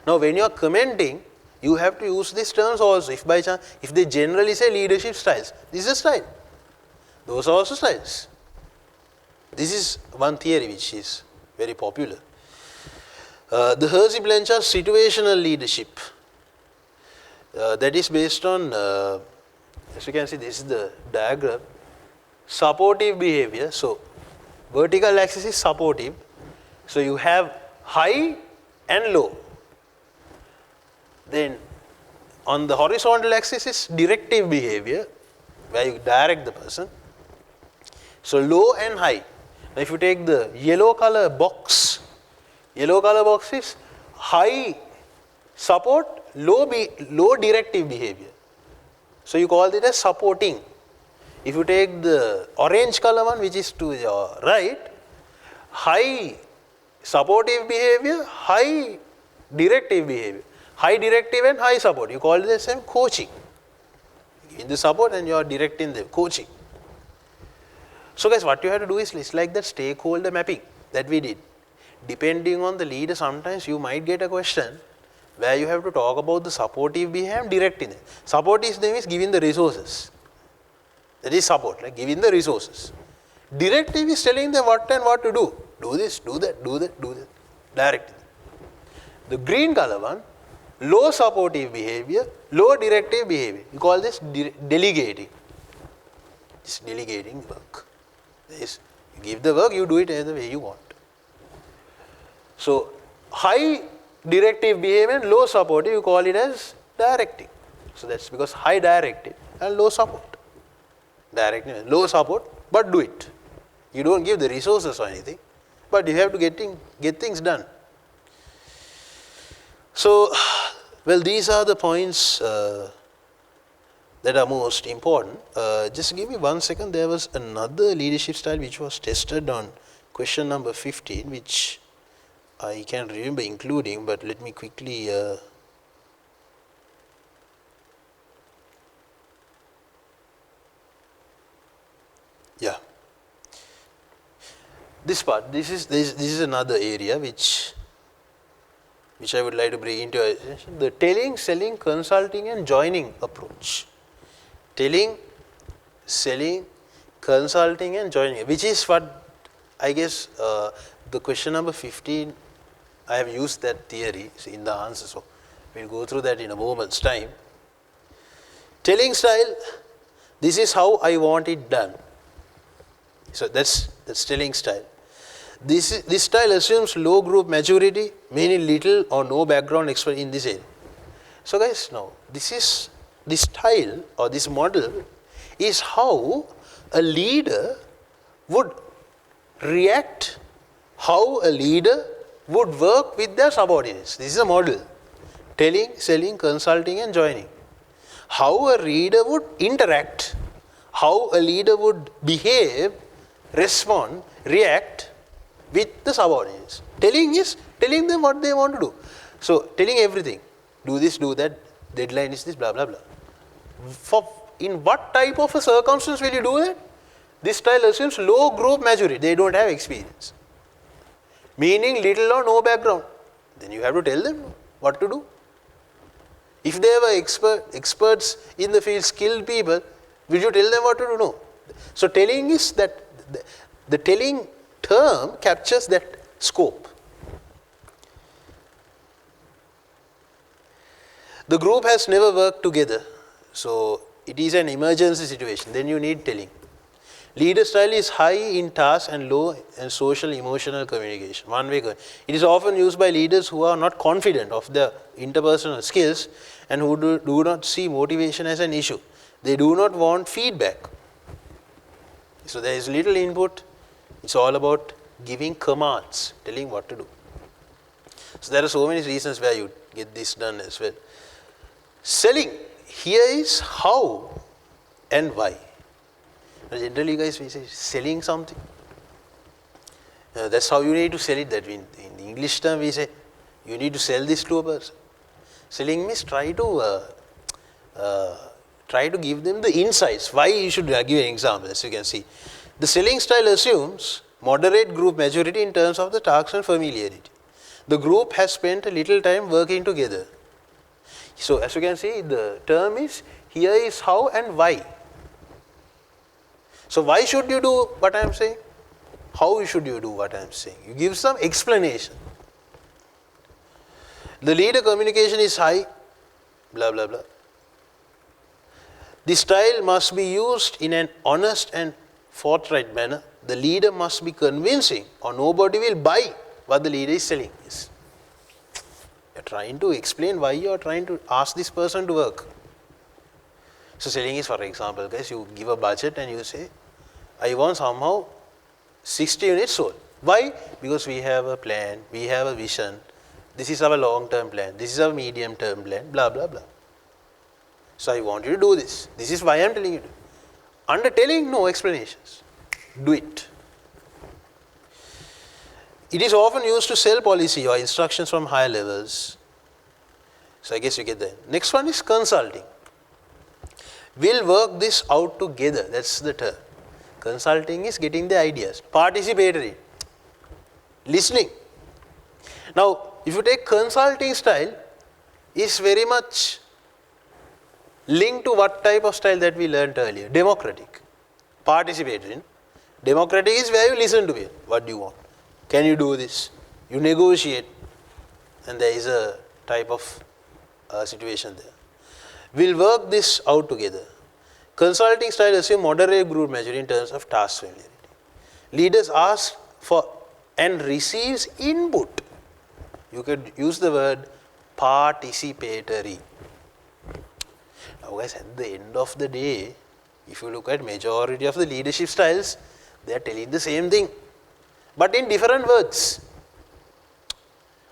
Now when you are commenting, you have to use these terms also. If by chance, if they generally say leadership styles, this is a style. Those are also styles. This is one theory which is very popular. The Hersey-Blanchard situational leadership. That is based on, as you can see, this is the diagram. Supportive behavior. So vertical axis is supportive. So you have high and low. Then on the horizontal axis is directive behavior, where you direct the person. So low and high. Now if you take the yellow color box is high support, low directive behavior. So you call it as supporting. If you take the orange color one, which is to your right, high supportive behavior, high directive behavior. High directive and high support. You call it the same coaching. In the support and you are directing the coaching. So guys, what you have to do is it's like that stakeholder mapping that we did. Depending on the leader, sometimes you might get a question where you have to talk about the supportive behavior and directing them. Supportive name is giving the resources. That is support, like giving the resources. Directive is telling them what and what to do. Do this, do that, do that, do that. Directing them. The green color one, low supportive behavior, low directive behavior. You call this delegating. It's delegating work. Yes, you give the work, you do it the way you want. So, high directive behavior and low supportive, you call it as directing. So, that's because high directive and low support. Directive, low support, but do it. You don't give the resources or anything, but you have to get things done. So, well, these are the points that are most important. Just give me 1 second. There was another leadership style which was tested on question number 15, which I can remember including, but let me quickly yeah. This part, this is another area which I would like to bring into your attention. The telling, selling, consulting and joining approach. Telling, selling, consulting and joining, which is what I guess the question number 15, I have used that theory in the answer. So, we will go through that in a moment's time. Telling style, this is how I want it done. So, that's telling style. This style assumes low group maturity, meaning little or no background expert in this area. So guys, now this style or this model is how a leader would react, how a leader would work with their subordinates. This is a model. Telling, selling, consulting and joining. How a leader would interact, how a leader would behave, respond, react with the subordinates. Telling is telling them what they want to do. So, telling everything. Do this, do that, deadline is this, blah, blah, blah. In what type of a circumstance will you do that? This style assumes low group maturity. They don't have experience. Meaning little or no background. Then you have to tell them what to do. If they were experts in the field, skilled people, will you tell them what to do? No. So, telling is that the telling term captures that scope. The group has never worked together, so it is an emergency situation, then you need telling. Leader style is high in task and low in social emotional communication. One way. It is often used by leaders who are not confident of their interpersonal skills and who do not see motivation as an issue. They do not want feedback. So there is little input. It's all about giving commands, telling what to do. So there are so many reasons where you get this done as well. Selling, here is how and why. Generally, guys, we say selling something. That's how you need to sell it. That in English term, we say you need to sell this to a person. Selling means try to give them the insights. Why you should give an example, as you can see. The selling style assumes moderate group maturity in terms of the tasks and familiarity. The group has spent a little time working together. So, as you can see, the term is here is how and why. So, why should you do what I am saying? How should you do what I am saying? You give some explanation. The leader communication is high, blah, blah, blah. The style must be used in an honest and forthright manner. the leader must be convincing or nobody will buy what the leader is selling. Yes. You're trying to explain why you are trying to ask this person to work. So selling is, for example, guys, you give a budget and you say, I want somehow 60 units sold. Why? Because we have a plan, we have a vision, this is our long-term plan, this is our medium-term plan, blah, blah, blah. So I want you to do this. This is why I am telling you to. Under telling, no explanations. Do it. It is often used to sell policy or instructions from higher levels. So I guess you get that. Next one is consulting. We'll work this out together. That's the term. Consulting is getting the ideas. Participatory. Listening. Now, if you take consulting style, is very much linked to what type of style that we learned earlier. Democratic. Participatory. Democratic is where you listen to it. What do you want? Can you do this? You negotiate. And there is a type of situation there. We'll work this out together. Consulting style assumes moderate group measure in terms of task familiarity. Leaders ask for and receives input. You could use the word participatory. Now guys, at the end of the day, if you look at majority of the leadership styles, they are telling the same thing, but in different words.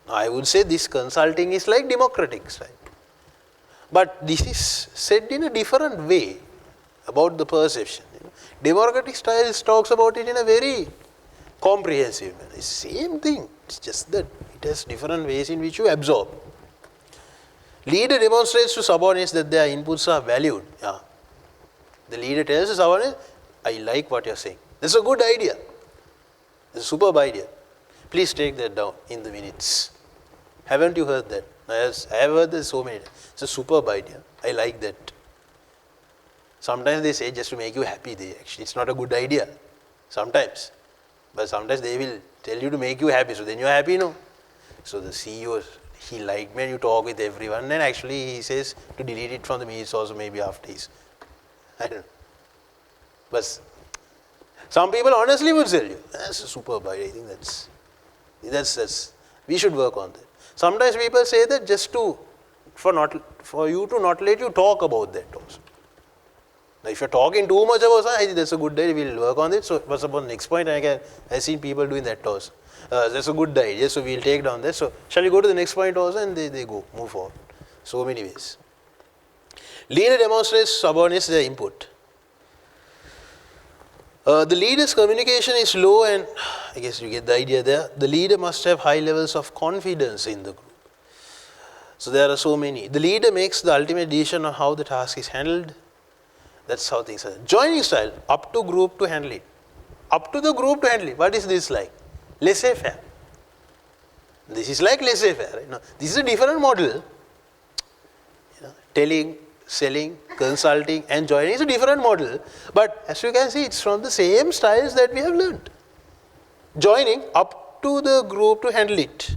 Now I would say this consulting is like democratic style. But this is said in a different way about the perception. Democratic style talks about it in a very comprehensive manner. It's the same thing. It's just that it has different ways in which you absorb. Leader demonstrates to subordinates that their inputs are valued. Yeah. The leader tells the subordinate, I like what you're saying. That's a good idea. It's a superb idea. Please take that down in the minutes. Haven't you heard that? Yes, I have heard this so many times. It's a superb idea. I like that. Sometimes they say just to make you happy. Actually, it's not a good idea. Sometimes. But sometimes they will tell you to make you happy. So then you're happy, no? So the CEO, he liked me and you talk with everyone. And actually he says to delete it from the minutes also maybe after he's, I don't know. But some people honestly would tell you, that's a superb idea. I think that's we should work on that. Sometimes people say that just for you to not let you talk about that also. Now if you're talking too much about something, I think that's a good idea, we'll work on it. So what's about the next point? I've seen people doing that also. That's a good idea, so we'll take down this. So shall we go to the next point also? And they go, move forward. So many ways. Leader demonstrates subordinates their input. The leader's communication is low and I guess you get the idea there. The leader must have high levels of confidence in the group. So there are so many. The leader makes the ultimate decision on how the task is handled. That's how things are. Joining style, up to group to handle it. Up to the group to handle it. What is this like? Laissez-faire. This is like laissez-faire. Right? Now, this is a different model. Telling, selling, consulting and joining is a different model. But as you can see, it's from the same styles that we have learned. Joining, up to the group to handle it.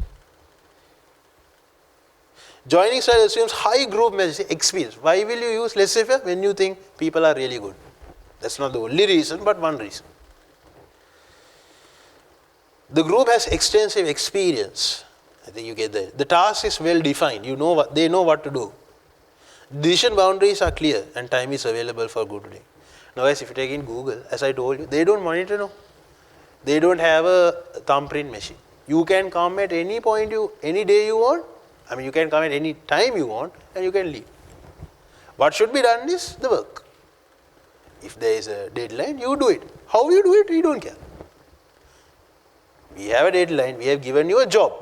Joining style assumes high group measure, experience. Why will you use laissez-faire when you think people are really good? That's not the only reason, but one reason. The group has extensive experience. I think you get that. The task is well defined. You know they know what to do. Decision boundaries are clear and time is available for good doing. Now, as if you take in Google, as I told you, they don't monitor, no. They don't have a thumbprint machine. You can come at any point, any day you want. I mean, you can come at any time you want and you can leave. What should be done is the work. If there is a deadline, you do it. How you do it, we don't care. We have a deadline, we have given you a job.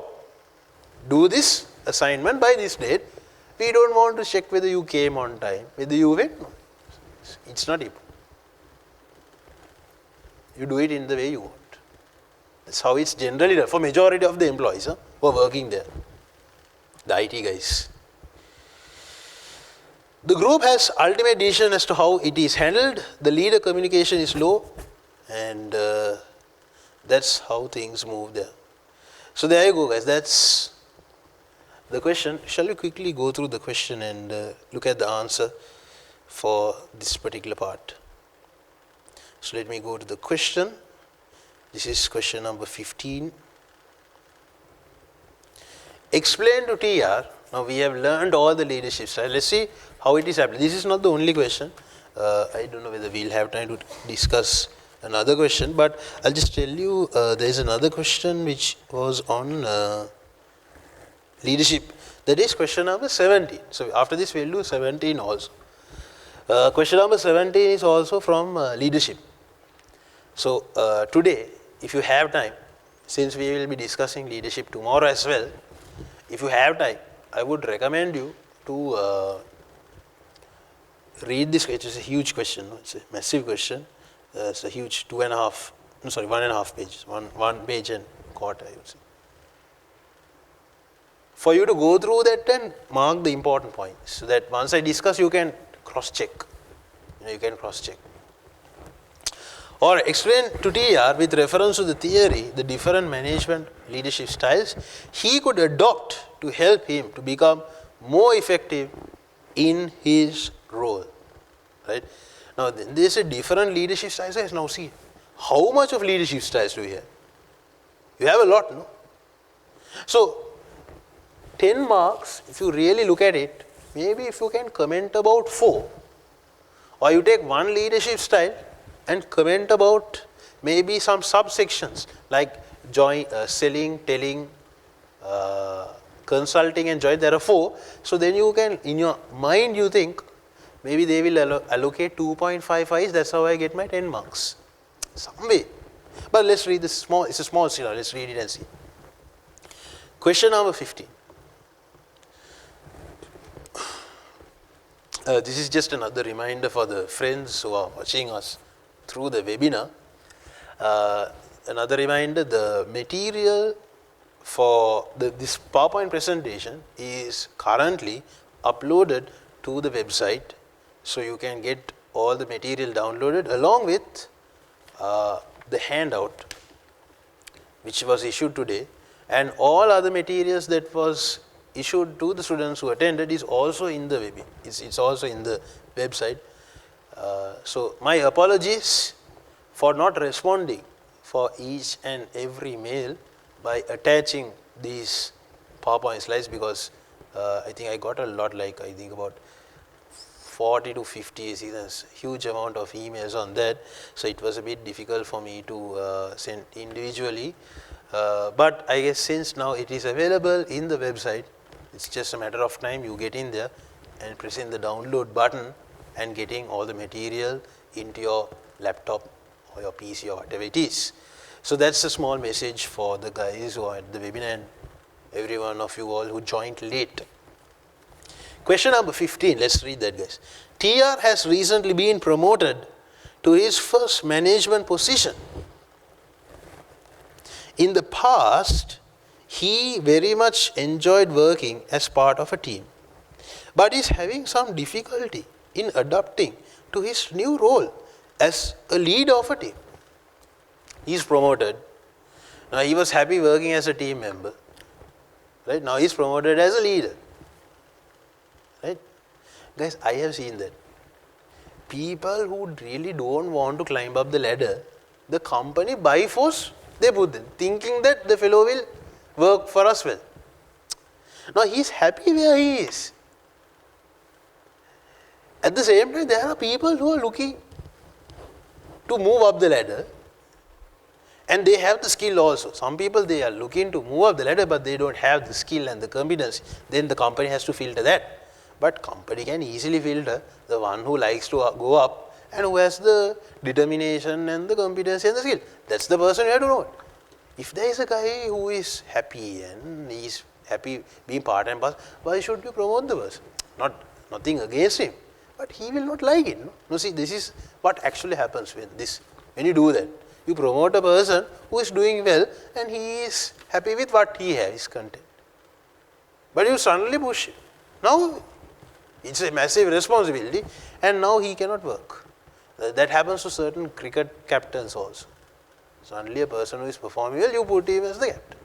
Do this assignment by this date. We don't want to check whether you came on time, whether you went. No. It's not important. You do it in the way you want. That's how it's generally done for majority of the employees who are working there. The IT guys. The group has ultimate decision as to how it is handled. The leader communication is low and that's how things move there. So there you go guys, that's the question. Shall we quickly go through the question and look at the answer for this particular part. So let me go to the question. This is question number 15. Explain to TR. Now we have learned all the leadership style. Let's see how it is happening. This is not the only question. I don't know whether we'll have time to discuss another question, but I'll just tell you there is another question which was on leadership. That is question number 17. So after this we'll do 17 also. Question number 17 is also from leadership. So today, if you have time, since we will be discussing leadership tomorrow as well, if you have time, I would recommend you to read this. It is a huge question. It's a massive question. It's a huge 1.5 pages, one page and quarter, I would say. For you to go through that and mark the important points, so that once I discuss, you can cross-check. You can cross-check. Or explain to TR with reference to the theory, the different management leadership styles he could adopt to help him to become more effective in his role. Right? Now, there is a different leadership styles. Now, see, how much of leadership styles do we have? You have a lot, no? So, 10 marks, if you really look at it, maybe if you can comment about 4, or you take one leadership style and comment about maybe some subsections like selling, telling, consulting and join, there are 4. So then you can, in your mind you think, maybe they will allocate 2.55, that's how I get my 10 marks. Some way. But let's read this small, it's a small scenario, let's read it and see. Question number 15. This is just another reminder for the friends who are watching us through the webinar. Another reminder, the material for this PowerPoint presentation is currently uploaded to the website. So you can get all the material downloaded along with the handout which was issued today, and all other materials that was issued to the students who attended is also in the web. It's also in the website. So my apologies for not responding for each and every mail by attaching these PowerPoint slides, because I think I got a lot, like I think about 40 to 50, see there's huge amount of emails on that. So it was a bit difficult for me to send individually. But I guess since now it is available in the website, it's just a matter of time you get in there and pressing the download button and getting all the material into your laptop or your PC or whatever it is. So that's a small message for the guys who are at the webinar and every one of you all who joined late. Question number 15, let's read that, guys. TR has recently been promoted to his first management position. In the past, he very much enjoyed working as part of a team, but is having some difficulty in adapting to his new role as a leader of a team. He is promoted. Now he was happy working as a team member. Right? Now he is promoted as a leader. Right? Guys, I have seen that. People who really don't want to climb up the ladder, the company by force, they put them, thinking that the fellow will work for us well. Now he is happy where he is. At the same time, there are people who are looking to move up the ladder, and they have the skill also. Some people, they are looking to move up the ladder, but they don't have the skill and the competence. Then the company has to filter that. But company can easily filter the one who likes to go up and who has the determination and the competence and the skill. That's the person you have to know. If there is a guy who is happy and he is happy being part-time person, why should you promote the person? Nothing against him, but he will not like it. No, see, this is what actually happens when you do that. You promote a person who is doing well and he is happy with what he has, is content. But you suddenly push him. Now, it's a massive responsibility and now he cannot work. That happens to certain cricket captains also. Suddenly a person who is performing well, you put him as the captain.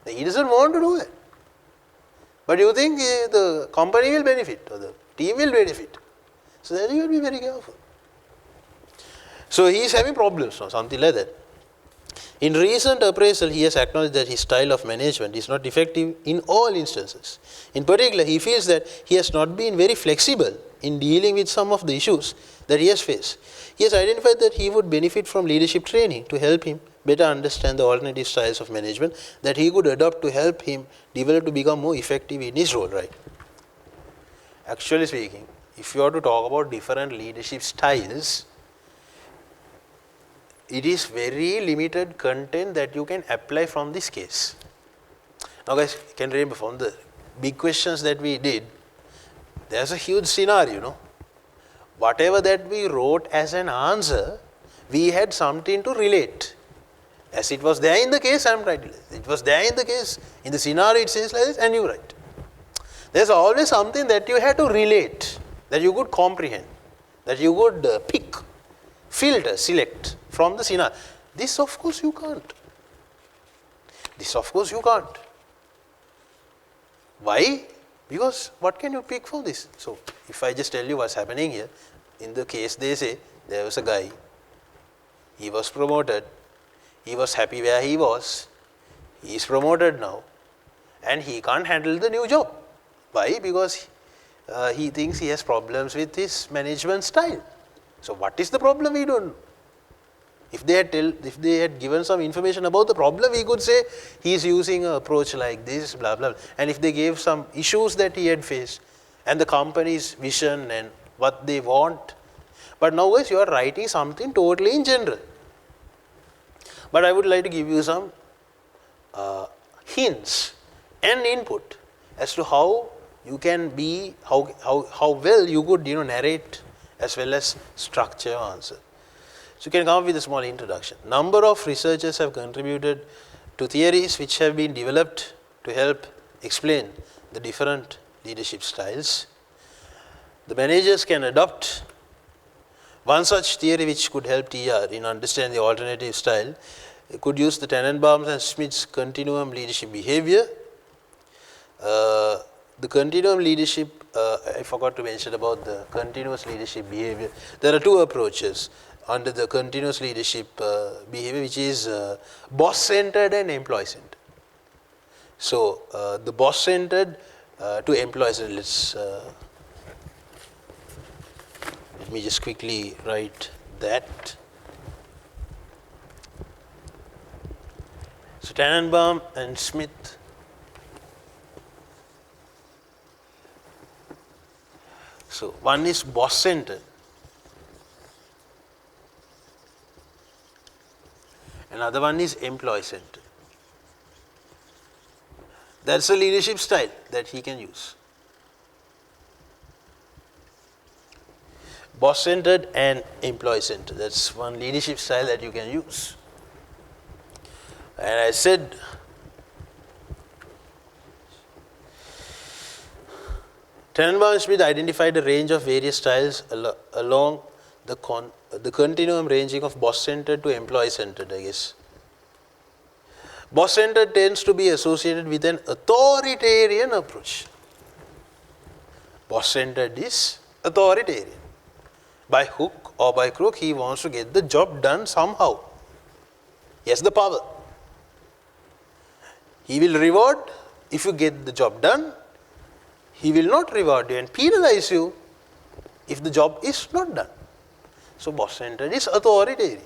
He doesn't want to do that. But you think the company will benefit or the team will benefit. So then you will be very careful. So he is having problems or something like that. In recent appraisal, he has acknowledged that his style of management is not effective in all instances. In particular, he feels that he has not been very flexible in dealing with some of the issues that he has faced. He has identified that he would benefit from leadership training to help him better understand the alternative styles of management that he could adopt to help him develop to become more effective in his role, right? Actually speaking, if you are to talk about different leadership styles, it is very limited content that you can apply from this case. Now guys, you can remember from the big questions that we did, there's a huge scenario, Whatever that we wrote as an answer, we had something to relate. As it was there in the case, I am writing this. It was there in the case, in the scenario it says like this, and you write. There's always something that you had to relate, that you could comprehend, that you could pick, filter, select from the scenario. This of course you can't. This of course you can't. Why? Because what can you pick for this? So, if I just tell you what's happening here, in the case they say, there was a guy, he was promoted, he was happy where he was, he is promoted now, and he can't handle the new job. Why? Because he thinks he has problems with his management style. So, what is the problem? We don't know. If they had given some information about the problem, we could say he is using an approach like this, blah, blah, blah. And if they gave some issues that he had faced and the company's vision and what they want. But now guys, you are writing something totally in general. But I would like to give you some hints and input as to how you can be, how well you could narrate as well as structure your answer. So you can come up with a small introduction. Number of researchers have contributed to theories which have been developed to help explain the different leadership styles. The managers can adopt one such theory which could help TR in understanding the alternative style. It could use the Tannenbaum and Smith's continuum leadership behavior. The continuum leadership, I forgot to mention about the continuous leadership behavior. There are two approaches under the continuous leadership behavior, which is boss-centered and employee-centered. So, the boss-centered to employee-centered, let me just quickly write that. So, Tannenbaum and Smith. So, one is boss-centered. Another one is employee-centered. That's a leadership style that he can use. Boss-centered and employee-centered. That's one leadership style that you can use. And I said, Tannenbaum and Smith identified a range of various styles along the continuum ranging of boss-centered to employee-centered, I guess. Boss-centered tends to be associated with an authoritarian approach. Boss-centered is authoritarian. By hook or by crook, he wants to get the job done somehow. He has the power. He will reward if you get the job done. He will not reward you and penalize you if the job is not done. So, boss-centered is authoritarian.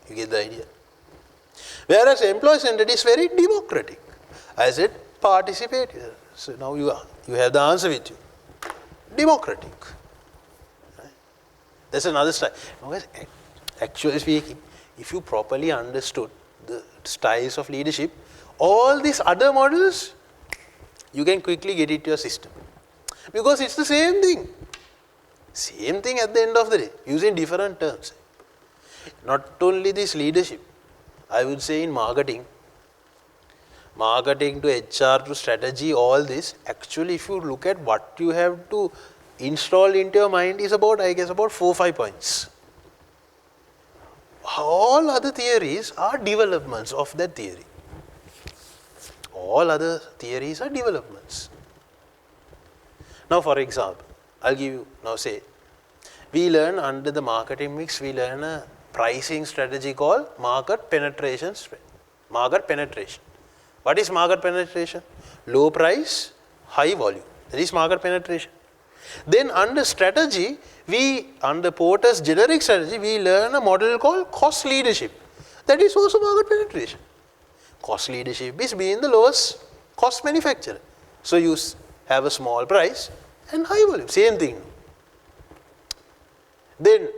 You get the idea. Whereas employee-centered is very democratic. I said participative. So, now you have the answer with you. Democratic. Right? That's another style. Now, actually speaking, if you properly understood the styles of leadership, all these other models, you can quickly get it to your system. Because it's the same thing. Same thing at the end of the day, using different terms. Not only this leadership, I would say in marketing to HR to strategy, all this, actually if you look at what you have to install into your mind is about, I guess, about 4 or 5 points. All other theories are developments of that theory. All other theories are developments. Now, for example, I'll give you, now say, we learn under the marketing mix, we learn a pricing strategy called market penetration. Market penetration. What is market penetration? Low price, high volume. That is market penetration. Then under strategy, under Porter's generic strategy, we learn a model called cost leadership. That is also market penetration. Cost leadership is being the lowest cost manufacturer. So you have a small price and high volume, same thing. Then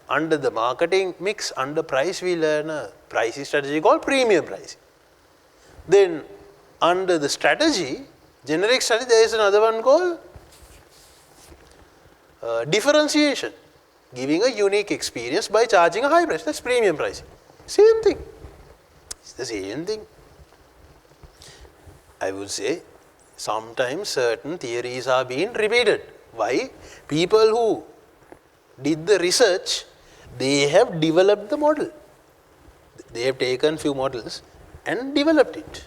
under the marketing mix, under price, we learn a pricing strategy called premium pricing. Then under the strategy, generic strategy, there is another one called differentiation, giving a unique experience by charging a high price. That's premium pricing. Same thing. It's the same thing. I would say sometimes certain theories are being repeated. Why? People who did the research, they have developed the model. They have taken few models and developed it.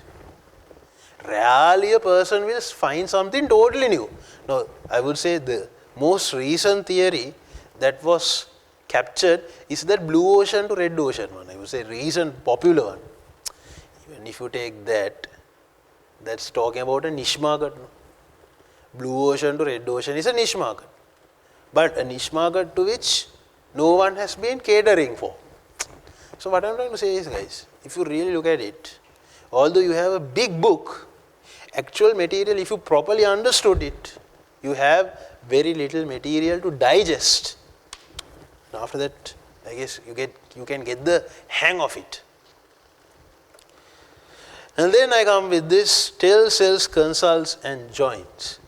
Rarely a person will find something totally new. Now, I would say the most recent theory that was captured is that blue ocean to red ocean one. I would say recent popular one. Even if you take that, that's talking about a niche market. No? Blue ocean to red ocean is a niche market. But a niche market to which no one has been catering for. So what I'm trying to say is, guys, if you really look at it, although you have a big book, actual material, if you properly understood it, you have very little material to digest. And after that, I guess you can get the hang of it. And then I come with this: tell, sells, consults, and joins.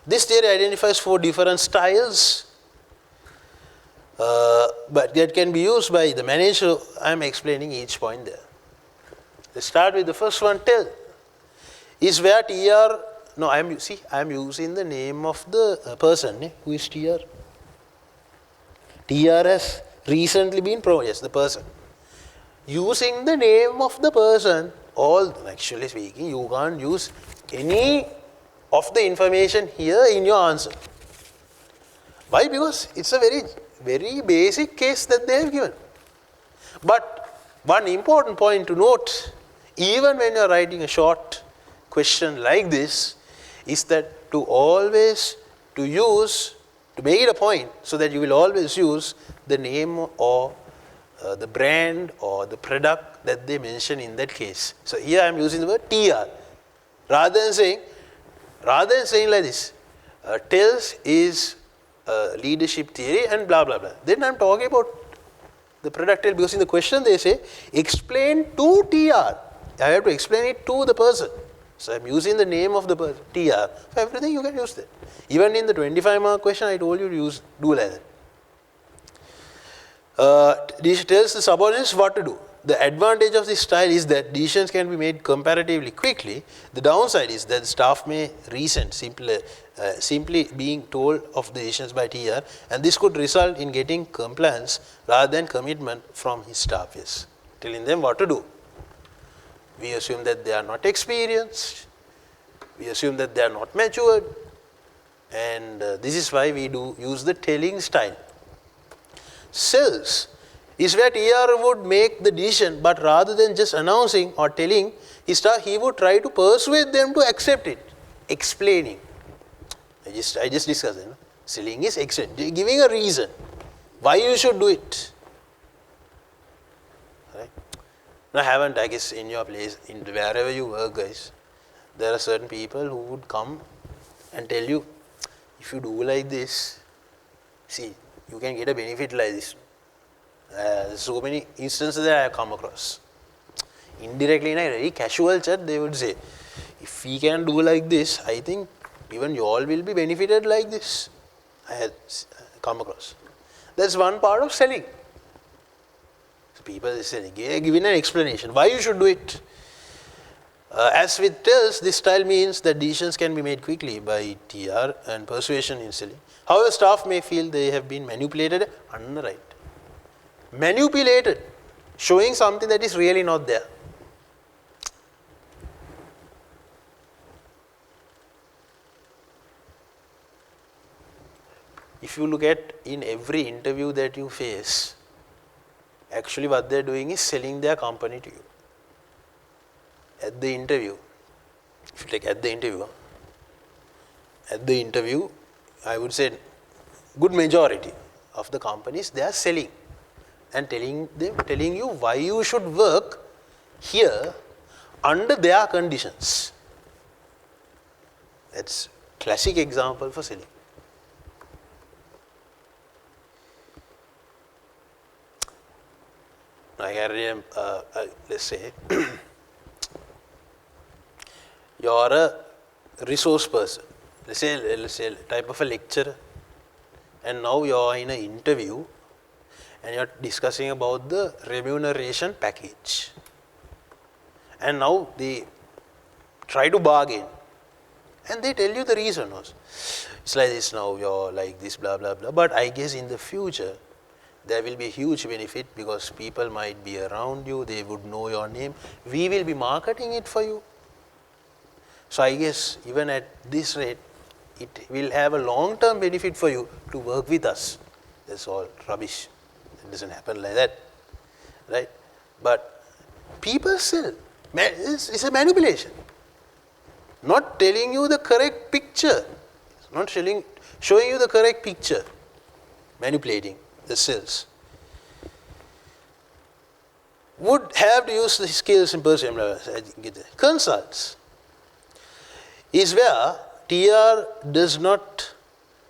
This theory identifies 4 different styles, but that can be used by the manager. I am explaining each point there. Let's start with the first one. Tell is where TR. No, I am using the name of the person. Who is TR? TR has recently been promoted. Yes, the person. Using the name of the person, actually speaking, you can't use any of the information here in your answer. Why? Because it's a very, very basic case that they have given. But one important point to note, even when you are writing a short question like this, is that to make it a point, so that you will always use the name or the brand or the product that they mention in that case. So here I am using the word TR. Rather than saying like this, tells is leadership theory and blah blah blah. Then I am talking about the product, because in the question they say explain to TR. I have to explain it to the person. So I am using the name of the person, TR. For everything you can use that. Even in the 25-mark question, I told you to do like that. This tells the subordinates what to do. The advantage of this style is that decisions can be made comparatively quickly. The downside is that the staff may resent simply being told of the decisions by TR, and this could result in getting compliance rather than commitment from his staff. Yes, telling them what to do. We assume that they are not experienced. We assume that they are not matured, and this is why we do use the telling style. Sells is where TR would make the decision, but rather than just announcing or telling his staff, he would try to persuade them to accept it, explaining. I just discussed it. No? Selling is giving a reason why you should do it. Right? Now, I guess in your place, wherever you work, guys, there are certain people who would come and tell you, if you do like this, see, you can get a benefit like this. So many instances that I have come across. Indirectly, in a very casual chat, they would say, if we can do like this, I think even you all will be benefited like this. I had come across. That's one part of selling. So people are selling, giving an explanation why you should do it. As with tells, this style means that decisions can be made quickly by TR and persuasion in selling. However, staff may feel they have been manipulated and right. Manipulated, showing something that is really not there. If if you look at in every interview that you face, actually what they're doing is selling their company to you. At the interview, if you take at the interview, I would say good majority of the companies, they are selling and telling you why you should work here under their conditions. That's classic example for selling. Let's say you're a resource person, let's say type of a lecturer, and now you're in an interview and you're discussing about the remuneration package, and now they try to bargain and they tell you the reason was it's like this, now you're like this, blah blah blah, but I guess in the future there will be huge benefit because people might be around you, they would know your name, we will be marketing it for you. So I guess even at this rate, it will have a long-term benefit for you to work with us. That's all rubbish. It doesn't happen like that, right? But people sell. It's a manipulation. Not telling you the correct picture. Not showing you the correct picture. Manipulating the sales. Would have to use the skills in person. Consults is where TR does not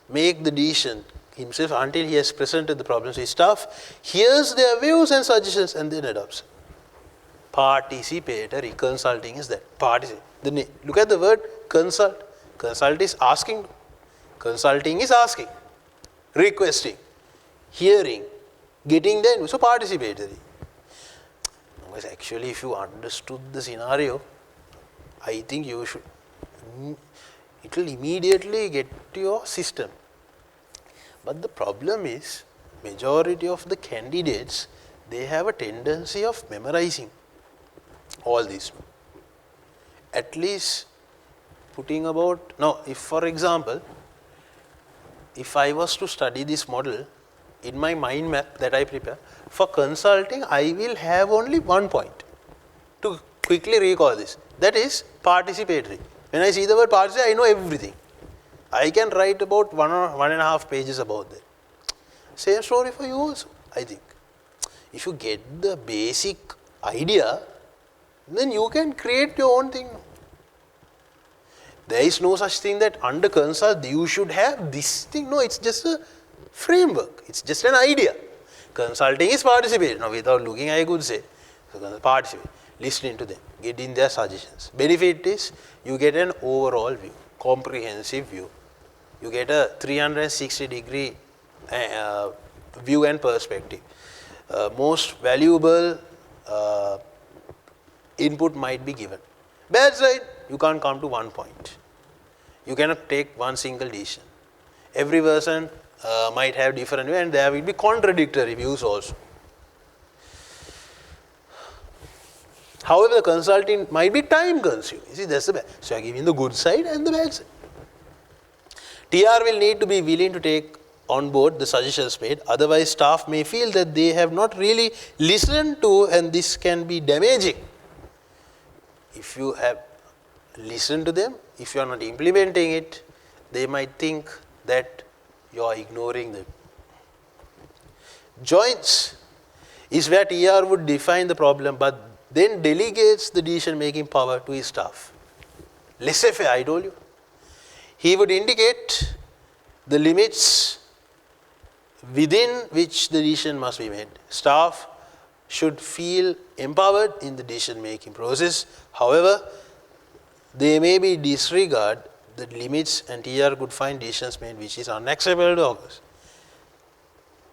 make the decision himself until he has presented the problems to his staff, hears their views and suggestions, and then adopts. Participatory consulting is that. Look at the word consult. Consult is asking. Consulting is asking, requesting, hearing, getting the so participatory. Actually, if you understood the scenario, I think you should. It will immediately get to your system. But the problem is, majority of the candidates, they have a tendency of memorizing all these. At least putting about, now if for example, if I was to study this model, in my mind map that I prepare, for consulting I will have only one point to quickly recall this. That is participatory. When I see the word participatory, I know everything. I can write about 1.5 pages about that. Same story for you also, I think. If you get the basic idea, then you can create your own thing. There is no such thing that under consult you should have this thing. No, it's just a framework. It's just an idea. Consulting is participate. Now, without looking, I could say, participate, listening to them, getting their suggestions. Benefit is you get an overall view, comprehensive view. You get a 360-degree view and perspective. Most valuable input might be given. Bad side, you can't come to one point. You cannot take one single decision. Every person might have different view, and there will be contradictory views also. However, the consulting might be time consuming. You see, that's the bad. So, I are giving the good side and the bad side. TR will need to be willing to take on board the suggestions made. Otherwise, staff may feel that they have not really listened to, and this can be damaging. If you have listened to them, if you are not implementing it, they might think that you are ignoring them. Joints is where TR would define the problem, but then delegates the decision-making power to his staff. Laissez-faire, I told you. He would indicate the limits within which the decision must be made. Staff should feel empowered in the decision-making process. However, they may be disregard the limits, and TR could find decisions made which is unacceptable to others.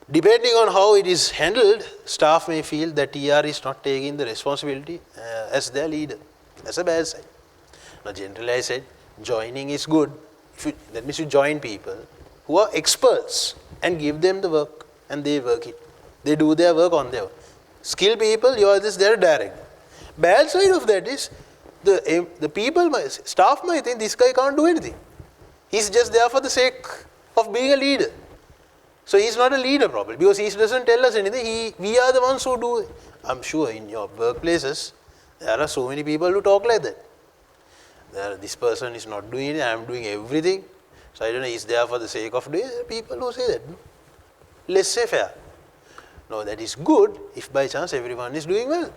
Depending on how it is handled, staff may feel that TR is not taking the responsibility as their leader. That's a bad side. Now, generally I said joining is good. That means you join people who are experts and give them the work, and they work it. They do their work on their own. Skilled people, you are just there direct. Bad side of that is the people, staff might think this guy can't do anything. He's just there for the sake of being a leader. So he's not a leader probably because he doesn't tell us anything. We are the ones who do it. I'm sure in your workplaces, there are so many people who talk like that. This person is not doing it, I am doing everything. So I don't know, he's there for the sake of doing it. People who say that. Laissez-faire. No, that is good if by chance everyone is doing well.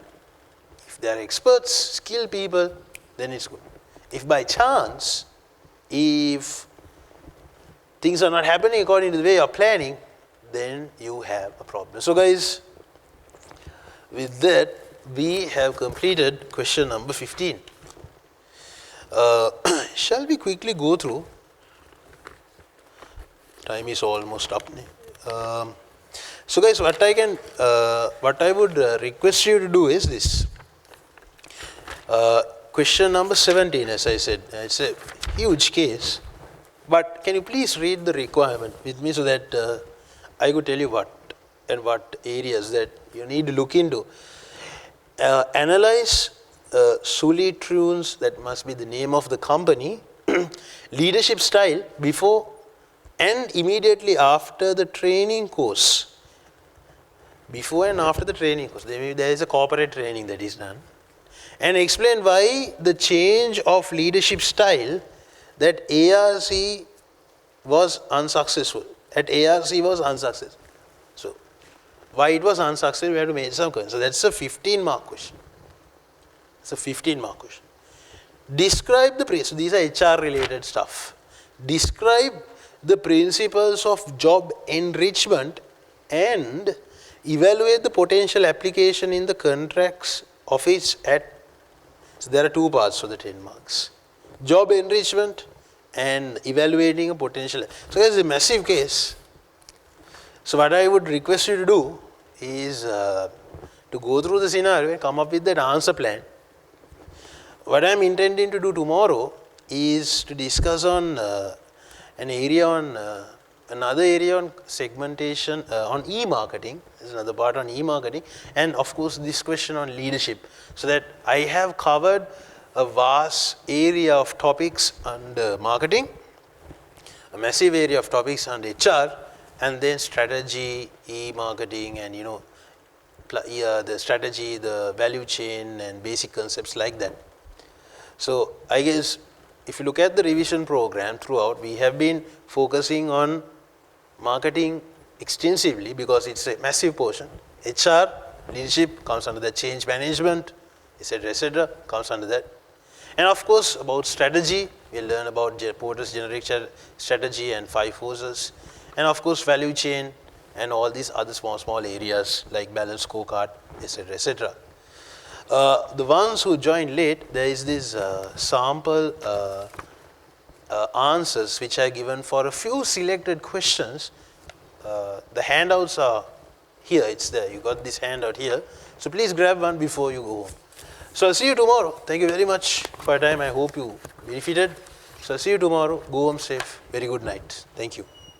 If they are experts, skilled people, then it's good. If by chance, if things are not happening according to the way you're planning, then you have a problem. So guys, with that, we have completed question number 15. Shall we quickly go through? Time is almost up. So guys, what I would request you to do is this. Question number 17, as I said, it's a huge case. But can you please read the requirement with me so that I could tell you what areas that you need to look into. Analyze Sully Trunes, that must be the name of the company, leadership style before and immediately after the training course. Before and after the training course, there is a corporate training that is done. And explain why the change of leadership style that ARC was unsuccessful. At ARC was unsuccessful. So, why it was unsuccessful, we have to make some question. So, that's a 15-mark question. It's a 15-mark question. Describe the, so these are HR related stuff. Describe the principles of job enrichment and evaluate the potential application in the contracts of its at. So there are two parts for the 10 marks. Job enrichment and evaluating a potential. So there's a massive case. So what I would request you to do is to go through the scenario and come up with that answer plan. What I'm intending to do tomorrow is to discuss on an area on another area on segmentation on e-marketing. There's another part on e-marketing, and of course this question on leadership, so that I have covered a vast area of topics under marketing, a massive area of topics on HR, and then strategy, e-marketing, and the strategy, the value chain, and basic concepts like that. So I guess if you look at the revision program throughout, we have been focusing on marketing extensively because it's a massive portion. HR, leadership comes under that, change management, etc., comes under that. And of course, about strategy, we'll learn about Porter's generic strategy and 5 forces. And of course, value chain and all these other small areas like balance scorecard, etc. The ones who joined late, there is this sample answers which are given for a few selected questions. The handouts are here, it's there. You got this handout here. So please grab one before you go home. So I'll see you tomorrow. Thank you very much for your time. I hope you benefited. So I'll see you tomorrow. Go home safe. Very good night. Thank you.